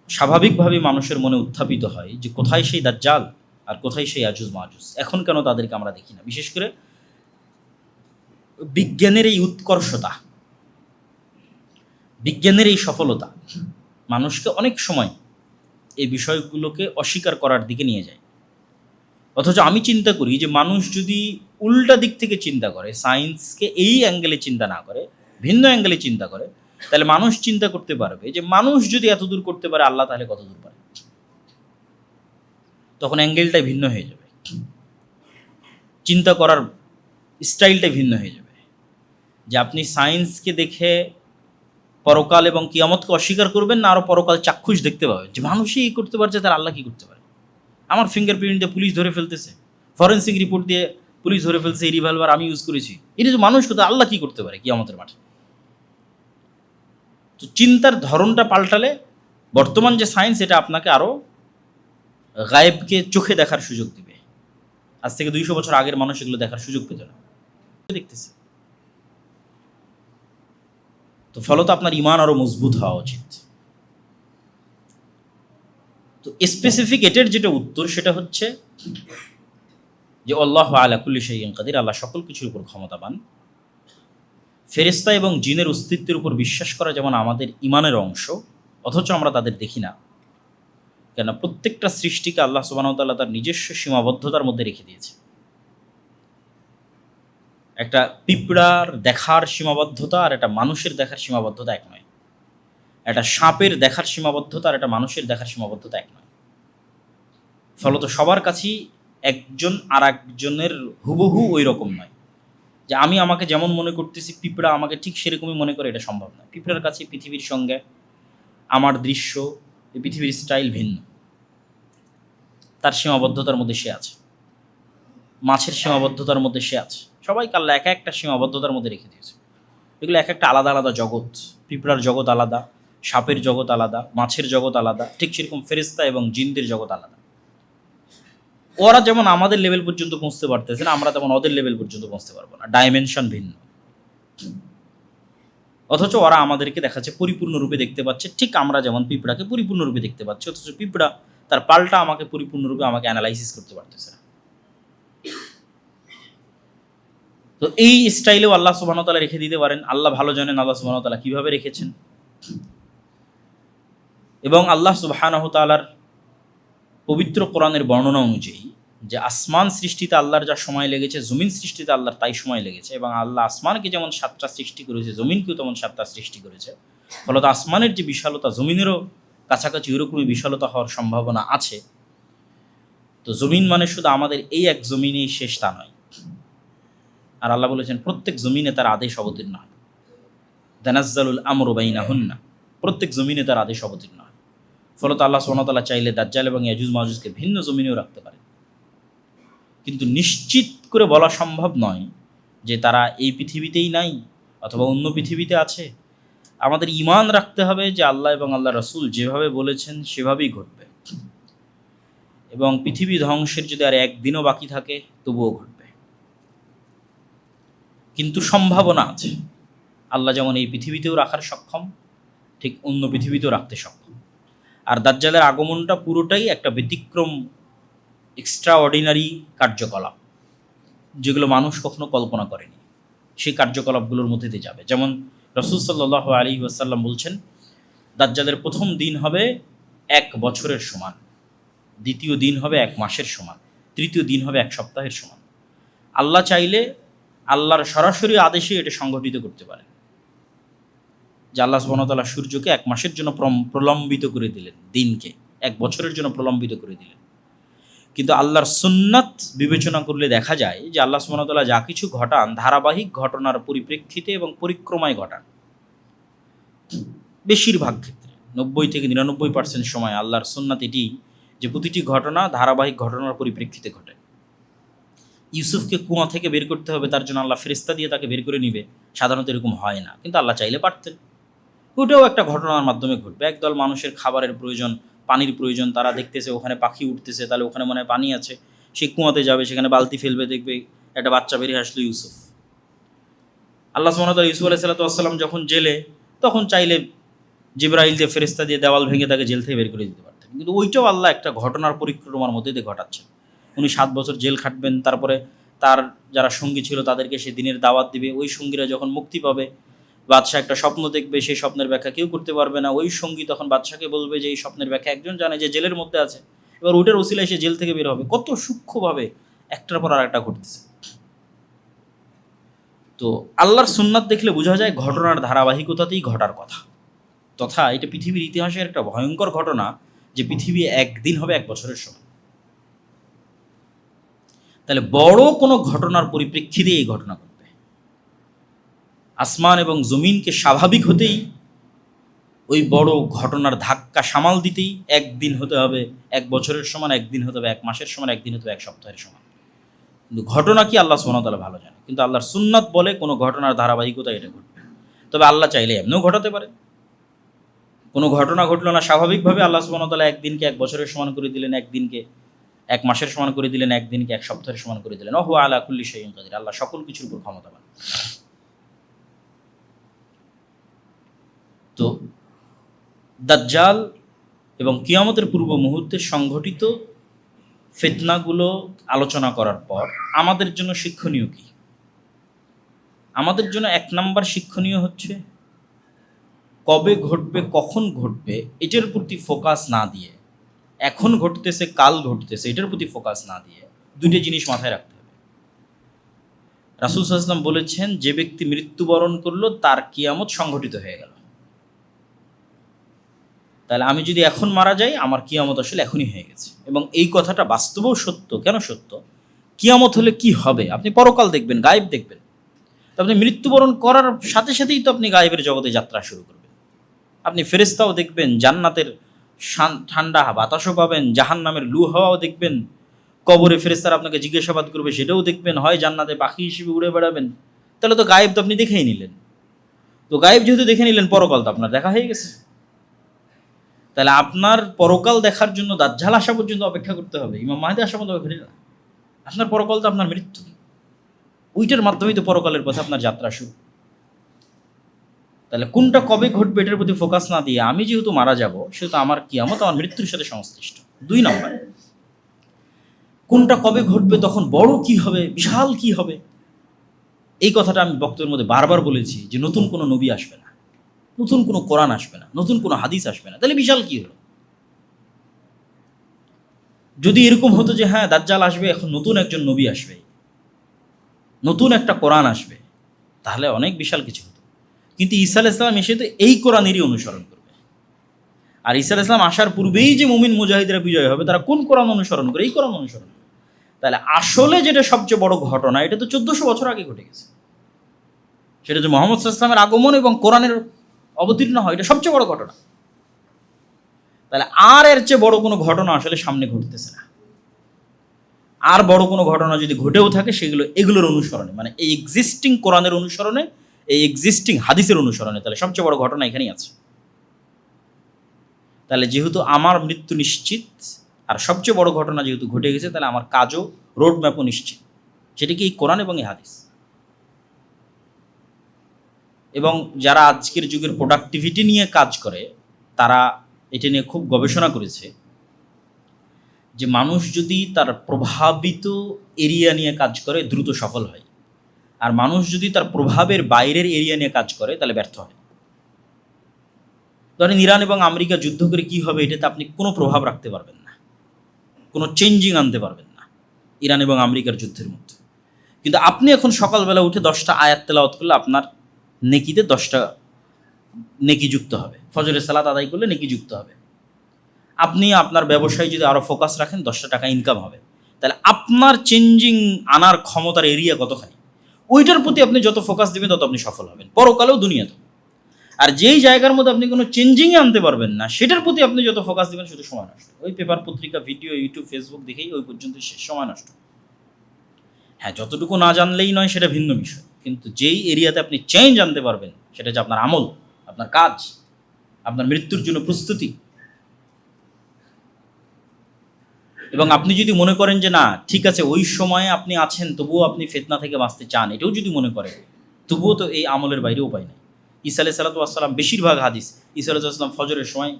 স্বাভাবিকভাবে মানুষের মনে উত্থাপিত হয়, যে কোথায় সেই দাজ্জাল আর কোথায় সেই ইয়াজুজ মাজুজ, এখন কেন তাদেরকে আমরা দেখি না? বিশেষ করে বিজ্ঞানের এই উৎকর্ষতা, বিজ্ঞানের এই সফলতা মানুষকে অনেক সময় এই বিষয়গুলোকে অস্বীকার করার দিকে নিয়ে যায়। অথচ আমি চিন্তা করি যে মানুষ যদি উল্টা দিক থেকে চিন্তা করে, সায়েন্সকে এই অ্যাঙ্গেলে চিন্তা না করে, ভিন্ন অ্যাঙ্গেলে চিন্তা করে, তাহলে মানুষ চিন্তা করতে পারবে যে মানুষ যদি এত দূর করতে পারে, আল্লাহ তাহলে কত দূর পারে। তখন অ্যাঙ্গেলটাই ভিন্ন হয়ে যাবে, চিন্তা করার স্টাইলটাই ভিন্ন হয়ে যাবে। যে আপনি সায়েন্সকে দেখে পরকাল এবং কিয়ামতকে অস্বীকার করবেন না, আরও পরকাল চাক্ষুষ দেখতে পাবেন, যে মানুষই এই করতে পারছে, তার আল্লাহ কী করতে পারে। আমার ফিঙ্গারপ্রিন্ট দিয়ে পুলিশ ধরে ফেলতেছে, ফরেন্সিক রিপোর্ট দিয়ে পুলিশ ধরে ফেলছে, এই রিভলভার আমি ইউজ করেছি, এটা যে মানুষ করতে, আল্লাহ কী করতে পারে কিয়ামতের মাঠে। তো চিন্তার ধরনটা পাল্টালে বর্তমান যে সায়েন্স, এটা আপনাকে আরও গায়েবকে চোখে দেখার সুযোগ দিবে। আজ থেকে ২০০ বছর আগের মানুষ এগুলো দেখার সুযোগ পেত না, দেখতেছে। তো ফলত আপনার ঈমান আরও মজবুত হওয়া উচিত। তো স্পেসিফিক এটার যেটা উত্তর, সেটা হচ্ছে যে আল্লাহু আলা কুল্লি শাইইন কাদির, আল্লাহ সকল কিছুর উপর ক্ষমতাবান। ফেরেশতা এবং জিনের অস্তিত্বের উপর বিশ্বাস করা যেমন আমাদের ঈমানের অংশ, অথচ আমরা তাদের দেখি না, কেন প্রত্যেকটা সৃষ্টিকে আল্লাহ সুবহানাহু ওয়া তাআলা তার নিজস্ব সীমাবদ্ধতার মধ্যে রেখে দিয়েছে। একটা পিঁপড়ার দেখার সীমাবদ্ধতা আর একটা মানুষের দেখার সীমাবদ্ধতা এক নয়। একটা সাপের দেখার সীমাবদ্ধতা আর একটা মানুষের দেখার সীমাবদ্ধতা এক নয়। ফলত সবার কাছেই একজন আর একজনের হুবহু ওই রকম নয়, যে আমি আমাকে যেমন মনে করতেছি পিঁপড়া আমাকে ঠিক সেরকমই মনে করে, এটা সম্ভব নয়। পিঁপড়ার কাছে পৃথিবীর সঙ্গে আমার দৃশ্য, এই পৃথিবীর স্টাইল ভিন্ন, তার সীমাবদ্ধতার মধ্যে সে আছে, মাছের সীমাবদ্ধতার মধ্যে সে আছে। সবাইকে আল্লাহ এক একটা সীমাবদ্ধতার মধ্যে রেখে দিয়েছে। এগুলো এক একটা আলাদা আলাদা জগৎ। পিঁপড়ার জগৎ আলাদা, সাপের জগৎ আলাদা, মাছের জগৎ আলাদা, ঠিক সেরকম ফেরেশতা এবং জিনদের জগৎ আলাদা। ওরা যেমন আমাদের লেভেল পর্যন্ত পৌঁছতে পারতেছে না, আমরা তেমন ওদের লেভেল পর্যন্ত পৌঁছতে পারবো না, ডাইমেনশন ভিন্ন। অথচ ওরা আমাদেরকে দেখাচ্ছে পরিপূর্ণরূপে দেখতে পাচ্ছে, ঠিক আমরা যেমন পিঁপড়াকে পরিপূর্ণরূপে দেখতে পাচ্ছি, অথচ পিঁপড়া তার পাল্টা আমাকে পরিপূর্ণরূপে আমাকে অ্যানালাইসিস করতে পারতেছে না। তো এই স্টাইলেও আল্লাহ সুবহানাহু ওয়া তাআলা রেখে দিতে পারেন। আল্লাহ ভালো জানেন আল্লাহ সুবহানাহু ওয়া তাআলা কীভাবে রেখেছেন। এবং আল্লাহ সুবহানাহু তাআলার পবিত্র কোরআনের বর্ণনা অনুযায়ী যে আসমান সৃষ্টিতে আল্লাহর যা সময় লেগেছে, জমিন সৃষ্টিতে আল্লাহর তাই সময় লেগেছে, এবং আল্লাহ আসমানকে যেমন 7টা সৃষ্টি করেছে, জমিনকেও তেমন 7টা সৃষ্টি করেছে। ফলত আসমানের যে বিশালতা, জমিনেরও কাছাকাছি ওরকমই বিশালতা হওয়ার সম্ভাবনা আছে। তো জমিন মানে শুধু আমাদের এই এক জমিনেই শেষ তা নয়। আর আল্লাহ বলেছেন প্রত্যেক জমিনে তার আদেশ অবতীর্ণ হয়। তানাজ্জালুল আমরু বাইনাহুন্না, প্রত্যেক জমিনে তার আদেশ অবতীর্ণ হয়। ফলত আল্লাহ সুবহানাহু ওয়া তাআলা চাইলে দাজ্জাল এবং ইয়াজুজ মাজুজকে ভিন্ন জমিনেও রাখতে পারেন। কিন্তু নিশ্চিত করে বলা সম্ভব নয় যে তারা এই পৃথিবীতেই নাই অথবা অন্য পৃথিবীতে আছে। আমাদের ঈমান রাখতে হবে যে আল্লাহ এবং আল্লাহ রাসূল যেভাবে বলেছেন সেভাবেই ঘটবে, এবং পৃথিবী ধ্বংসের যদি আর একদিনও বাকি থাকে তবুও ঘটবে। কিন্তু সম্ভাবনা আছে। আল্লাহ যেমন এই পৃথিবীতেও রাখার সক্ষম, ঠিক অন্য পৃথিবীতেও রাখতে সক্ষম। আর দাজ্জালের আগমনটা পুরোটাই একটা ব্যতিক্রম, এক্সট্রা অর্ডিনারি কার্যকলাপ, যেগুলো মানুষ কখনো কল্পনা করেনি। সেই কার্যকলাপগুলোর মধ্যে দিয়ে যাবে। যেমন রাসূল সাল্লাল্লাহু আলাইহি ওয়াসাল্লাম বলছেন, দাজ্জালের প্রথম দিন হবে 1 বছরের সমান, দ্বিতীয় দিন হবে 1 মাসের সমান, তৃতীয় দিন হবে 1 সপ্তাহের সমান। আল্লাহ চাইলে আল্লাহর সরাসরি আদেশে এটা সংঘটিত করতে পারেন। যে আল্লাহ সুবহানাহু ওয়া তাআলা সূর্যকে 1 মাসের জন্য প্রলম্বিত করে দিলেন, দিনকে 1 বছরের জন্য প্রলম্বিত করে দিলেন। কিন্তু আল্লাহর সুন্নাত বিবেচনা করলে দেখা যায় যে আল্লাহ সুবহানাহু ওয়া তাআলা যা কিছু ঘটান ধারাবাহিক ঘটনার পরিপ্রেক্ষিতে এবং পরিক্রমায় ঘটান। বেশিরভাগ ক্ষেত্রে 90 থেকে 99% সময় আল্লাহর সুন্নাত এটি যে প্রতিটি ঘটনা ধারাবাহিক ঘটনার পরিপ্রেক্ষিতে ঘটে। ইউসুফকে কুয়া থেকে বের করতে হবে, তার জন্য আল্লাহ ফেরেশতা দিয়ে তাকে বের করে নিবে, সাধারণত এরকম হয় না, কিন্তু আল্লাহ চাইলে পারতেন। ওটাও একটা ঘটনার মাধ্যমে ঘটবে। একদল মানুষের খাবারের প্রয়োজন, পানির প্রয়োজন, তারা দেখতেছে ওখানে পাখি উঠতেছে, তাহলে ওখানে মনে হয় পানি আছে, সে কুয়াতে যাবে, সেখানে বালতি ফেলবে, দেখবে একটা বাচ্চা বেরিয়ে আসলো ইউসুফ। আল্লাহ সুবহানাহু ওয়া তাআলা ইউসুফ আলাইহিস সালাম যখন জেলে, তখন চাইলে জিবরাইল দিয়ে ফেরেশতা দিয়ে দেওয়াল ভেঙে তাকে জেল থেকে বের করে দিতে পারতেন। কিন্তু ওইটাও আল্লাহ একটা ঘটনার পরিক্রমার মধ্যে দিয়ে ঘটাচ্ছেন। উনি 7 বছর জেল খাটবেন, তারপরে তার যারা সঙ্গী ছিল তাদেরকে সে দিনের দাওয়াত দিবে। ওই সঙ্গীরা যখন মুক্তি পাবে, বাদশাহ একটা স্বপ্ন দেখবে, সেই স্বপ্নের ব্যাখ্যা কেউ করতে পারবে না। ওই সঙ্গী তখন বাদশাকে বলবে যে এই স্বপ্নের ব্যাখ্যা একজন জানে, যে জেলের মধ্যে আছে। এবার ওটার ওসিলায় সে জেল থেকে বের হবে। কত সূক্ষ্মভাবে একটার পর আর একটা ঘটতেছে। তো আল্লাহর সুন্নাত দেখলে বোঝা যায় ঘটনার ধারাবাহিকতাতেই ঘটার কথা। তথা এটা পৃথিবীর ইতিহাসের একটা ভয়ঙ্কর ঘটনা যে পৃথিবী একদিন হবে 1 বছরের সমান। তাহলে বড় কোনো ঘটনার পরিপ্রেক্ষিতে এই ঘটনা ঘটবে। আসমান এবং জমিনকে স্বাভাবিক হতেই ওই বড় ঘটনার ধাক্কা সামাল দিতেই একদিন হতে হবে 1 বছরের সমান, একদিন হতে হবে 1 মাসের সমান, একদিন হতে হবে 1 সপ্তাহের সমান। কিন্তু ঘটনা কি আল্লাহ সুবহানাহু ওয়া তাআলা ভালো জানে। কিন্তু আল্লাহর সুন্নাত বলে কোনো ঘটনার ধারাবাহিকতা এটা ঘটবে। তবে আল্লাহ চাইলে এমনিও ঘটাতে পারে। কোনো ঘটনা ঘটলো না, স্বাভাবিকভাবে আল্লাহ সুবহানাহু ওয়া তাআলা একদিনকে 1 বছরের সমান করে দিলেন, একদিনকে 1 মাসের সমান করে দিলেন, একদিনকে 1 সপ্তাহের সমান করে দিলেন। ওয়া আলা কুল্লি শাইইন কাদির। আল্লাহ সকল কিছুর উপর ক্ষমতাবান। তো দাজ্জাল এবং কিয়ামতের পূর্ব মুহূর্তে সংঘটিত ফিতনাগুলো আলোচনা করার পর আমাদের জন্য শিক্ষণীয় কি? আমাদের জন্য 1 নাম্বার শিক্ষণীয় হচ্ছে কবে ঘটবে, কখন ঘটবে এটার প্রতি ফোকাস না দিয়ে, এখন ঘটতেছে কাল ঘটতেছে এটার প্রতি ফোকাস না দিয়ে 2টি জিনিস মাথায় রাখতে হবে। রাসূল সাল্লাল্লাহু আলাইহি ওয়াসাল্লাম বলেছেন, যে ব্যক্তি মৃত্যুবরণ করলো তার কিয়ামত সংঘটিত হয়ে গেল। তাহলে আমি যদি এখন মারা যাই, আমার কিয়ামত আসলে এখনই হয়ে গেছে। এবং এই কথাটা বাস্তবেও সত্য। কেন সত্য? কিয়ামত হলে কি হবে? আপনি পরকাল দেখবেন, গায়েব দেখবেন। তো আপনি মৃত্যুবরণ করার সাথে সাথেই তো আপনি গায়েবের জগতে যাত্রা শুরু করবেন। আপনি ফেরেশতাও দেখবেন, জান্নাতের ঠান্ডা বাতাসও পাবেন, জাহান্নামের লু হাওয়াও দেখবেন, কবরে ফেরেশতারা আপনাকে জিজ্ঞাসাবাদ করবে সেটাও দেখবেন, হয় জান্নাতে পাখি হিসেবে উড়ে বেড়াবেন। তাহলে তো গায়েব তো আপনি দেখেই নিলেন। তো গায়েব যেহেতু দেখে নিলেন, পরকাল তো আপনার দেখা হয়ে গেছে। তাহলে আপনার পরকাল দেখার জন্য দাজ্জাল আসা পর্যন্ত অপেক্ষা করতে হবে, ইমাম মাহদী আসা পর্যন্ত ঘটে না। আপনার পরকাল তো আপনার মৃত্যু, ওইটার মাধ্যমেই তো পরকালের পথে আপনার যাত্রা শুরু। তাহলে কোনটা কবে ঘটবে এটার প্রতি ফোকাস না দিয়ে, আমি যেহেতু মারা যাব সেহেতু আমার কিয়ামত আমার মৃত্যুর সাথে সংশ্লিষ্ট। 2 নম্বর, কোনটা কবে ঘটবে, তখন বড় কি হবে, বিশাল কি হবে। এই কথাটা আমি বক্তব্যের মধ্যে বারবার বলেছি যে নতুন কোনো নবী আসবে না। নতুন কোনো কোরআন আসবে না, নতুন কোনো হাদিস আসবে না। তাহলে বিশাল কি হলো? যদি এরকম হতো যে হ্যাঁ দাজ্জাল আসবে, এখন নতুন একজন নবী আসবে, নতুন একটা কোরআন আসবে, তাহলে অনেক বিশাল কিছু হতো। কিন্তু ঈসা আলাইহিস সালাম এসে তো এই কোরআনেরই অনুসরণ করবে। আর ঈসা আলাইহিস সালাম আসার পূর্বেই যে মুমিন মুজাহিদরা বিজয় হবে, তারা কোন কোরআন অনুসরণ করে? এই কোরআন অনুসরণ করে। তাহলে আসলে যেটা সবচেয়ে বড় ঘটনা, এটা তো 1400 বছর আগে ঘটে গেছে। সেটা যে মুহাম্মদ সাল্লাল্লাহু আলাইহি ওয়াসাল্লামের আগমন এবং কোরআনের অবতীর্ণ হয়, এটা সবচেয়ে বড় ঘটনা। তাহলে আর এর চেয়ে বড় কোনো ঘটনা আসলে সামনে ঘটতেছে না। আর বড় কোনো ঘটনা যদি ঘটেও থাকে, সেগুলো এগুলোর অনুসরণে, মানে এই এক্সিস্টিং কোরআনের অনুসরণে, এই এক্সিস্টিং হাদিসের অনুসরণে। তাহলে সবচেয়ে বড় ঘটনা এখানেই আছে। তাহলে যেহেতু আমার মৃত্যু নিশ্চিত, আর সবচেয়ে বড় ঘটনা যেহেতু ঘটে গেছে, তাহলে আমার কাজও, রোড ম্যাপও নিশ্চিত। সেটা কি এই কোরআন এবং এই হাদিস। এবং যারা আজকের যুগের প্রোডাক্টিভিটি নিয়ে কাজ করে, তারা এটা নিয়ে খুব গবেষণা করেছে যে মানুষ যদি তার প্রভাবিত এরিয়া নিয়ে কাজ করে, দ্রুত সফল হয়। আর মানুষ যদি তার প্রভাবের বাইরের এরিয়া নিয়ে কাজ করে, তাহলে ব্যর্থ হয়। ধরেন ইরান এবং আমেরিকা যুদ্ধ করে কি হবে, এটাতে আপনি কোনো প্রভাব রাখতে পারবেন না, কোনো চেঞ্জিং আনতে পারবেন না ইরান এবং আমেরিকার যুদ্ধের মধ্যে। কিন্তু আপনি এখন সকালবেলা উঠে 10টা আয়াত তেলাওয়াত করলে আপনার নেকিতে 10টা নেকি যুক্ত হবে। ফজরের সালাত আদায় করলে নেকি যুক্ত হবে। আপনি আপনার ব্যবসায় যদি আরও ফোকাস রাখেন, 10টা টাকা ইনকাম হবে। তাহলে আপনার চেঞ্জিং আনার ক্ষমতার এরিয়া কতখানি, ওইটার প্রতি আপনি যত ফোকাস দেবেন, তত আপনি সফল হবেন, পরকালেও দুনিয়াতে। আর যেই জায়গার মধ্যে আপনি কোনো চেঞ্জিংয়ে আনতে পারবেন না, সেটার প্রতি আপনি যত ফোকাস দেবেন, শুধু সময় নষ্ট। ওই পেপার, পত্রিকা, ভিডিও, ইউটিউব, ফেসবুক দেখেই ওই পর্যন্ত শেষ, সময় নষ্ট। হ্যাঁ, যতটুকু না জানলেই নয়, সেটা ভিন্ন বিষয়। কিন্তু যেই এরিয়াতে আপনি চেঞ্জ আনতে পারবেন, সেটা হচ্ছে আপনার আমল, আপনার কাজ, আপনার মৃত্যুর জন্য প্রস্তুতি। এবং আপনি যদি মনে করেন যে না ঠিক আছে, ওই সময়ে আপনি আছেন, তবুও আপনি ফিতনা থেকে বাঁচতে চান, এটাও যদি মনে করেন, তবুও তো এই আমলের বাইরে উপায় নেই। ঈসা আলাইহিস সালাতু ওয়াস সালাম, বেশিরভাগ হাদিস, ঈসা আলাইহিস সালাম ফজরের সময়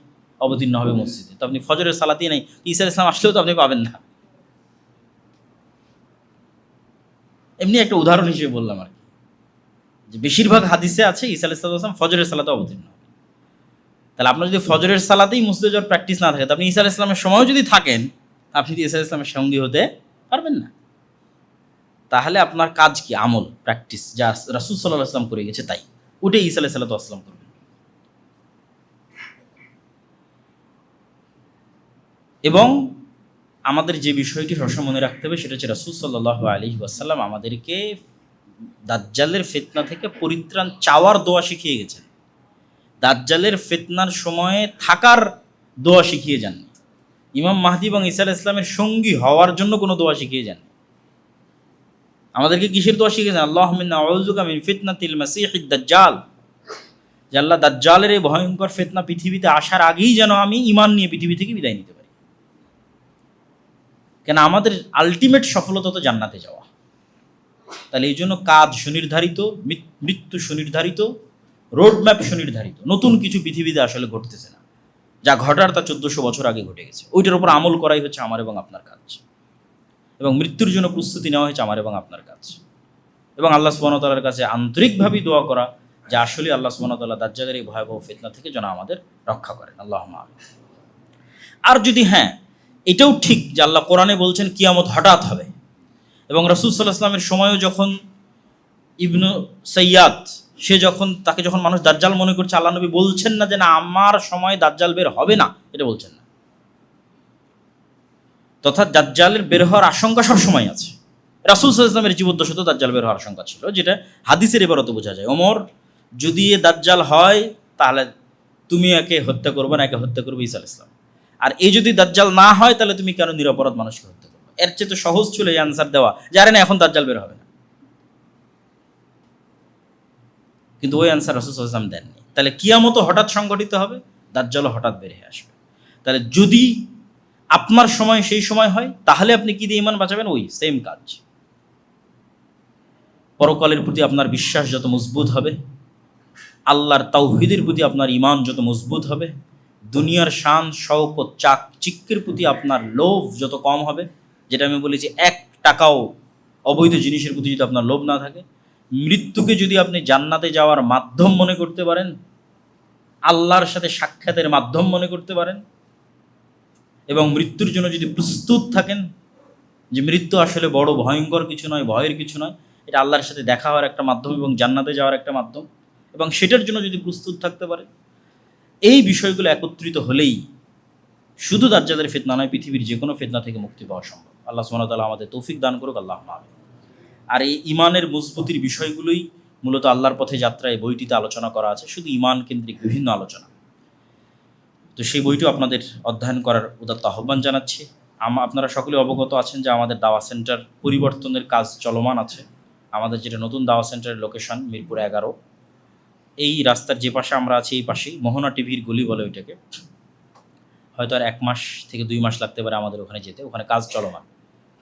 অবতীর্ণ হবে মসজিদে। তো আপনি ফজরের সালাতেই নেই, ঈসা আলাইহিস সালাম আসলেও তো আপনি পাবেন না। এমনি একটা উদাহরণ হিসেবে বললাম আর কি, যে বেশিরভাগ হাদিসে আছে ঈসা আলাইহিস সালাম ফজরের সালাতে অবতীর্ণ হবে। তাহলে আপনার যদি ফজরের সালাতেই মসজিদে যাওয়ার প্র্যাকটিস না থাকে, তো আপনি ঈসা আলাইহিস সালামের সময়ও যদি থাকেন, আপনি ঈসা আলাইহিস সালামের সঙ্গী হতে পারবেন না। তাহলে আপনার কাজ কি? আমল, প্র্যাকটিস, যা রাসূল সাল্লাল্লাহু আলাইহি ওয়াসাল্লাম করে গেছে তাই, ওটাই ঈসা আলাইহিস সালাতু ওয়াস সালাম করবেন। এবং আমাদের যে বিষয়টি সবসময় মনে রাখতে হবে, সেটা হচ্ছে রাসূল সাল্লাল্লাহু আলাইহি ওয়াসাল্লাম আমাদেরকে দাজ্জালের ফিতনা থেকে পরিত্রাণ চাওয়ার দোয়া শিখিয়ে গেছেন। দাজ্জালের ফিতনার সময়ে থাকার দোয়া শিখিয়ে যাননি। ইমাম মাহদী এবং ঈসা আলাইহিস সালামের সঙ্গী হওয়ার জন্য কোনো দোয়া শিখিয়ে যাননি। আমাদেরকে কিসের দোয়া শিখিয়েছেন? আল্লাহুম্মা ইন্না আউযুকা মিন ফিতনাতিল মাসীহিদ দাজ্জাল, যে আল্লাহ দাজ্জালের এই ভয়ঙ্কর ফিতনা পৃথিবীতে আসার আগেই যেন আমি ঈমান নিয়ে পৃথিবী থেকে বিদায় নিতে পারি। কেন আমাদের আলটিমেট সফলতা তো জান্নাতে যাওয়া। তাহলে এই জন্য কাজ সুনির্ধারিত, মৃত্যু সুনির্ধারিত, রোডম্যাপ সুনির্ধারিত। নতুন কিছু পৃথিবীতে আসলে ঘটতেছে না, যা ঘটার তা 1400 বছর আগে ঘটে গেছে। ওইটার উপর আমল করাই হচ্ছে আমার এবং আপনার কাজ, এবং মৃত্যুর জন্য প্রস্তুতি নেওয়া হচ্ছে আমার এবং আপনার কাজ। এবং আল্লাহ সুবহানাহু ওয়া তাআলার কাছে আন্তরিকভাবেই দোয়া করা যে আসলে আল্লাহ সুবহানাহু ওয়া তাআলা দাজ্জালের এই ভয়াবহ ফিতনা থেকে যেন আমাদের রক্ষা করেন। আল্লাহুম্মা আমিন। আর যদি হ্যাঁ, এটাও ঠিক যে আল্লাহ কোরআনে বলছেন কিয়ামত হঠাৎ হবে, এবং রাসূল সাল্লাল্লাহু আলাইহি ওয়াসাল্লামের সময়ও যখন ইবনু সাইয়াদ, সে তাকে যখন মানুষ দাজ্জাল মনে করছে, আল্লাহ নবী বলছেন না যে না আমার সময় দাজ্জাল বের হবে না, এটা বলছেন না। তথা দাজ্জালের বের হওয়ার আশঙ্কা সবসময় আছে। রাসূল সাল্লাল্লাহু আলাইহি ওয়াসাল্লামের জীবদ্দশাতেও দাজ্জাল বের হওয়ার আশঙ্কা ছিল, যেটা হাদিসের ইবারতে বোঝা যায়। ওমর, যদি এ দাজ্জাল হয় তাহলে তুমি একে হত্যা করবে না, একে হত্যা করবে ঈসা আলাইহিস সালাম। আর এই যদি দাজ্জাল না হয়, তাহলে তুমি কেন নিরপরাধ মানুষকে হত্যা করবে? এর চেয়ে তো সহজ ছিল এই আনসার দেওয়া, জানেন না এখন দাজ্জাল বের হবে না। কিন্তু ওই আনসার রাসূল সাল্লাল্লাহু আলাইহি ওয়াসাল্লাম দেননি। তাহলে কিয়ামতও হঠাৎ সংঘটিত হবে, দাজ্জালও হঠাৎ বের হয়ে আসবে। তাহলে যদি আপনার সময় সেই সময় হয়, তাহলে আপনি কি দিয়ে ঈমান বাঁচাবেন? ওই সেম কাজ। পরকালের প্রতি আপনার বিশ্বাস যত মজবুত হবে, আল্লাহর তাওহীদের প্রতি আপনার ঈমান যত মজবুত হবে, দুনিয়ার শান শওকত চাকচিক্যের প্রতি আপনার লোভ যত কম হবে, যেটা আমি বলেছি, 1 টাকাও অবৈধ জিনিসের প্রতি যদি আপনার লোভ না থাকে, মৃত্যুকে যদি আপনি জান্নাতে যাওয়ার মাধ্যম মনে করতে পারেন, আল্লাহর সাথে সাক্ষাতের মাধ্যম মনে করতে পারেন, এবং মৃত্যুর জন্য যদি প্রস্তুত থাকেন যে মৃত্যু আসলে বড় ভয়ঙ্কর কিছু নয়, ভয়ের কিছু নয়, এটা আল্লাহর সাথে দেখা হওয়ার একটা মাধ্যম এবং জান্নাতে যাওয়ার একটা মাধ্যম, এবং সেটার জন্য যদি প্রস্তুত থাকতে পারে, এই বিষয়গুলো একত্রিত হলেই শুধু দাজ্জালের ফিতনা নয়, পৃথিবীর যে কোনো ফিতনা থেকে মুক্তি পাওয়া সম্ভব। আল্লাহ সুবহানাহু ওয়া তাআলা আমাদের তৌফিক দান করুক, আল্লাহুম্মা আমিন। আর এই ইমানের মজবুতির বিষয়গুলোই মূলত আল্লাহর পথে যাত্রা এই বইটিতে আলোচনা করা আছে, শুধু ইমান কেন্দ্রিক বিভিন্ন আলোচনা। তো সেই বইটিও আপনাদের অধ্যয়ন করার উদাত্ত আহ্বান জানাচ্ছি। আপনারা সকলে অবগত আছেন যে আমাদের দাওয়া সেন্টার পরিবর্তনের কাজ চলমান আছে। আমাদের যেটা নতুন দাওয়া সেন্টারের লোকেশন মিরপুর 11, এই রাস্তার যে পাশে আমরা আছি এই পাশেই মোহনা টিভির গলি বলে ওইটাকে। হয়তো আর 1 মাস থেকে 2 মাস লাগতে পারে আমাদের ওখানে যেতে, ওখানে কাজ চলমান।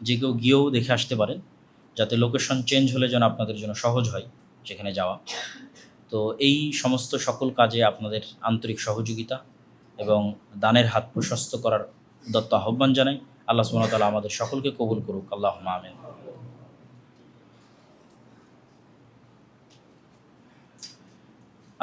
যে কেউ গিয়েও দেখে আসতে পারেন, যাতে লোকেশন চেঞ্জ হলে যেন আপনাদের জন্য সহজ হয় সেখানে যাওয়া। তো এই সমস্ত সকল কাজে আপনাদের আন্তরিক সহযোগিতা এবং দানের হাত প্রশস্ত করার উদাত্ত আহ্বান জানাই। আল্লাহ সুবহানাহু ওয়া তাআলা আমাদের সকলকে কবুল করুক, আল্লাহুম্মা আমিন।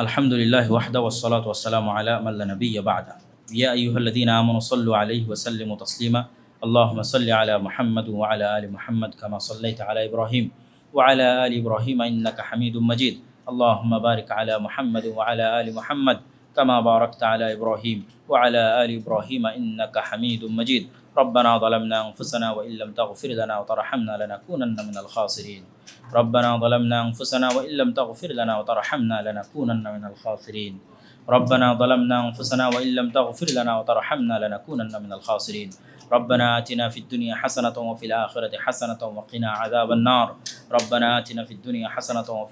আলহামদুলিল্লাহি ওয়াহদা ওয়াসসালাতু ওয়াসসালামু আলা মান লা নাবিয়্যা বা'দা। ইয়া আইয়ুহাল্লাযীনা আমানু সাল্লু আলাইহি ওয়া সাল্লিমু তাসলিমা। আল্লাহুম্মা সাল্লি আলা মুহাম্মাদ ওয়া আলা আলি মুহাম্মাদ কামা সাল্লাইতা আলা ইব্রাহিম ওয়া আলা আলি ইব্রাহিম ইন্নাকা হামিদুম মাজিদ। আল্লাহুম্মা বারিক আলা মুহাম্মাদ ওয়া আলা আলি মুহাম্মাদ কামা বারাকতা আলা ইব্রাহিম ওয়া আলা আলি ইব্রাহিম ইন্নাকা হামিদুম মাজিদ। ربنا ظلمنا أنفسنا وإن لم تغفر لنا وترحمنا لنكونن من الخاسرين. ربنا ظلمنا أنفسنا وإن لم تغفر لنا وترحمنا لنكونن من الخاسرين. ربنا ظلمنا أنفسنا وإن لم تغفر لنا وترحمنا لنكونن من الخاسرين. ربنا آتنا في الدنيا حسنة وفي الآخرة حسنة وقنا عذاب النار. ربنا آتنا في الدنيا حسنة وفي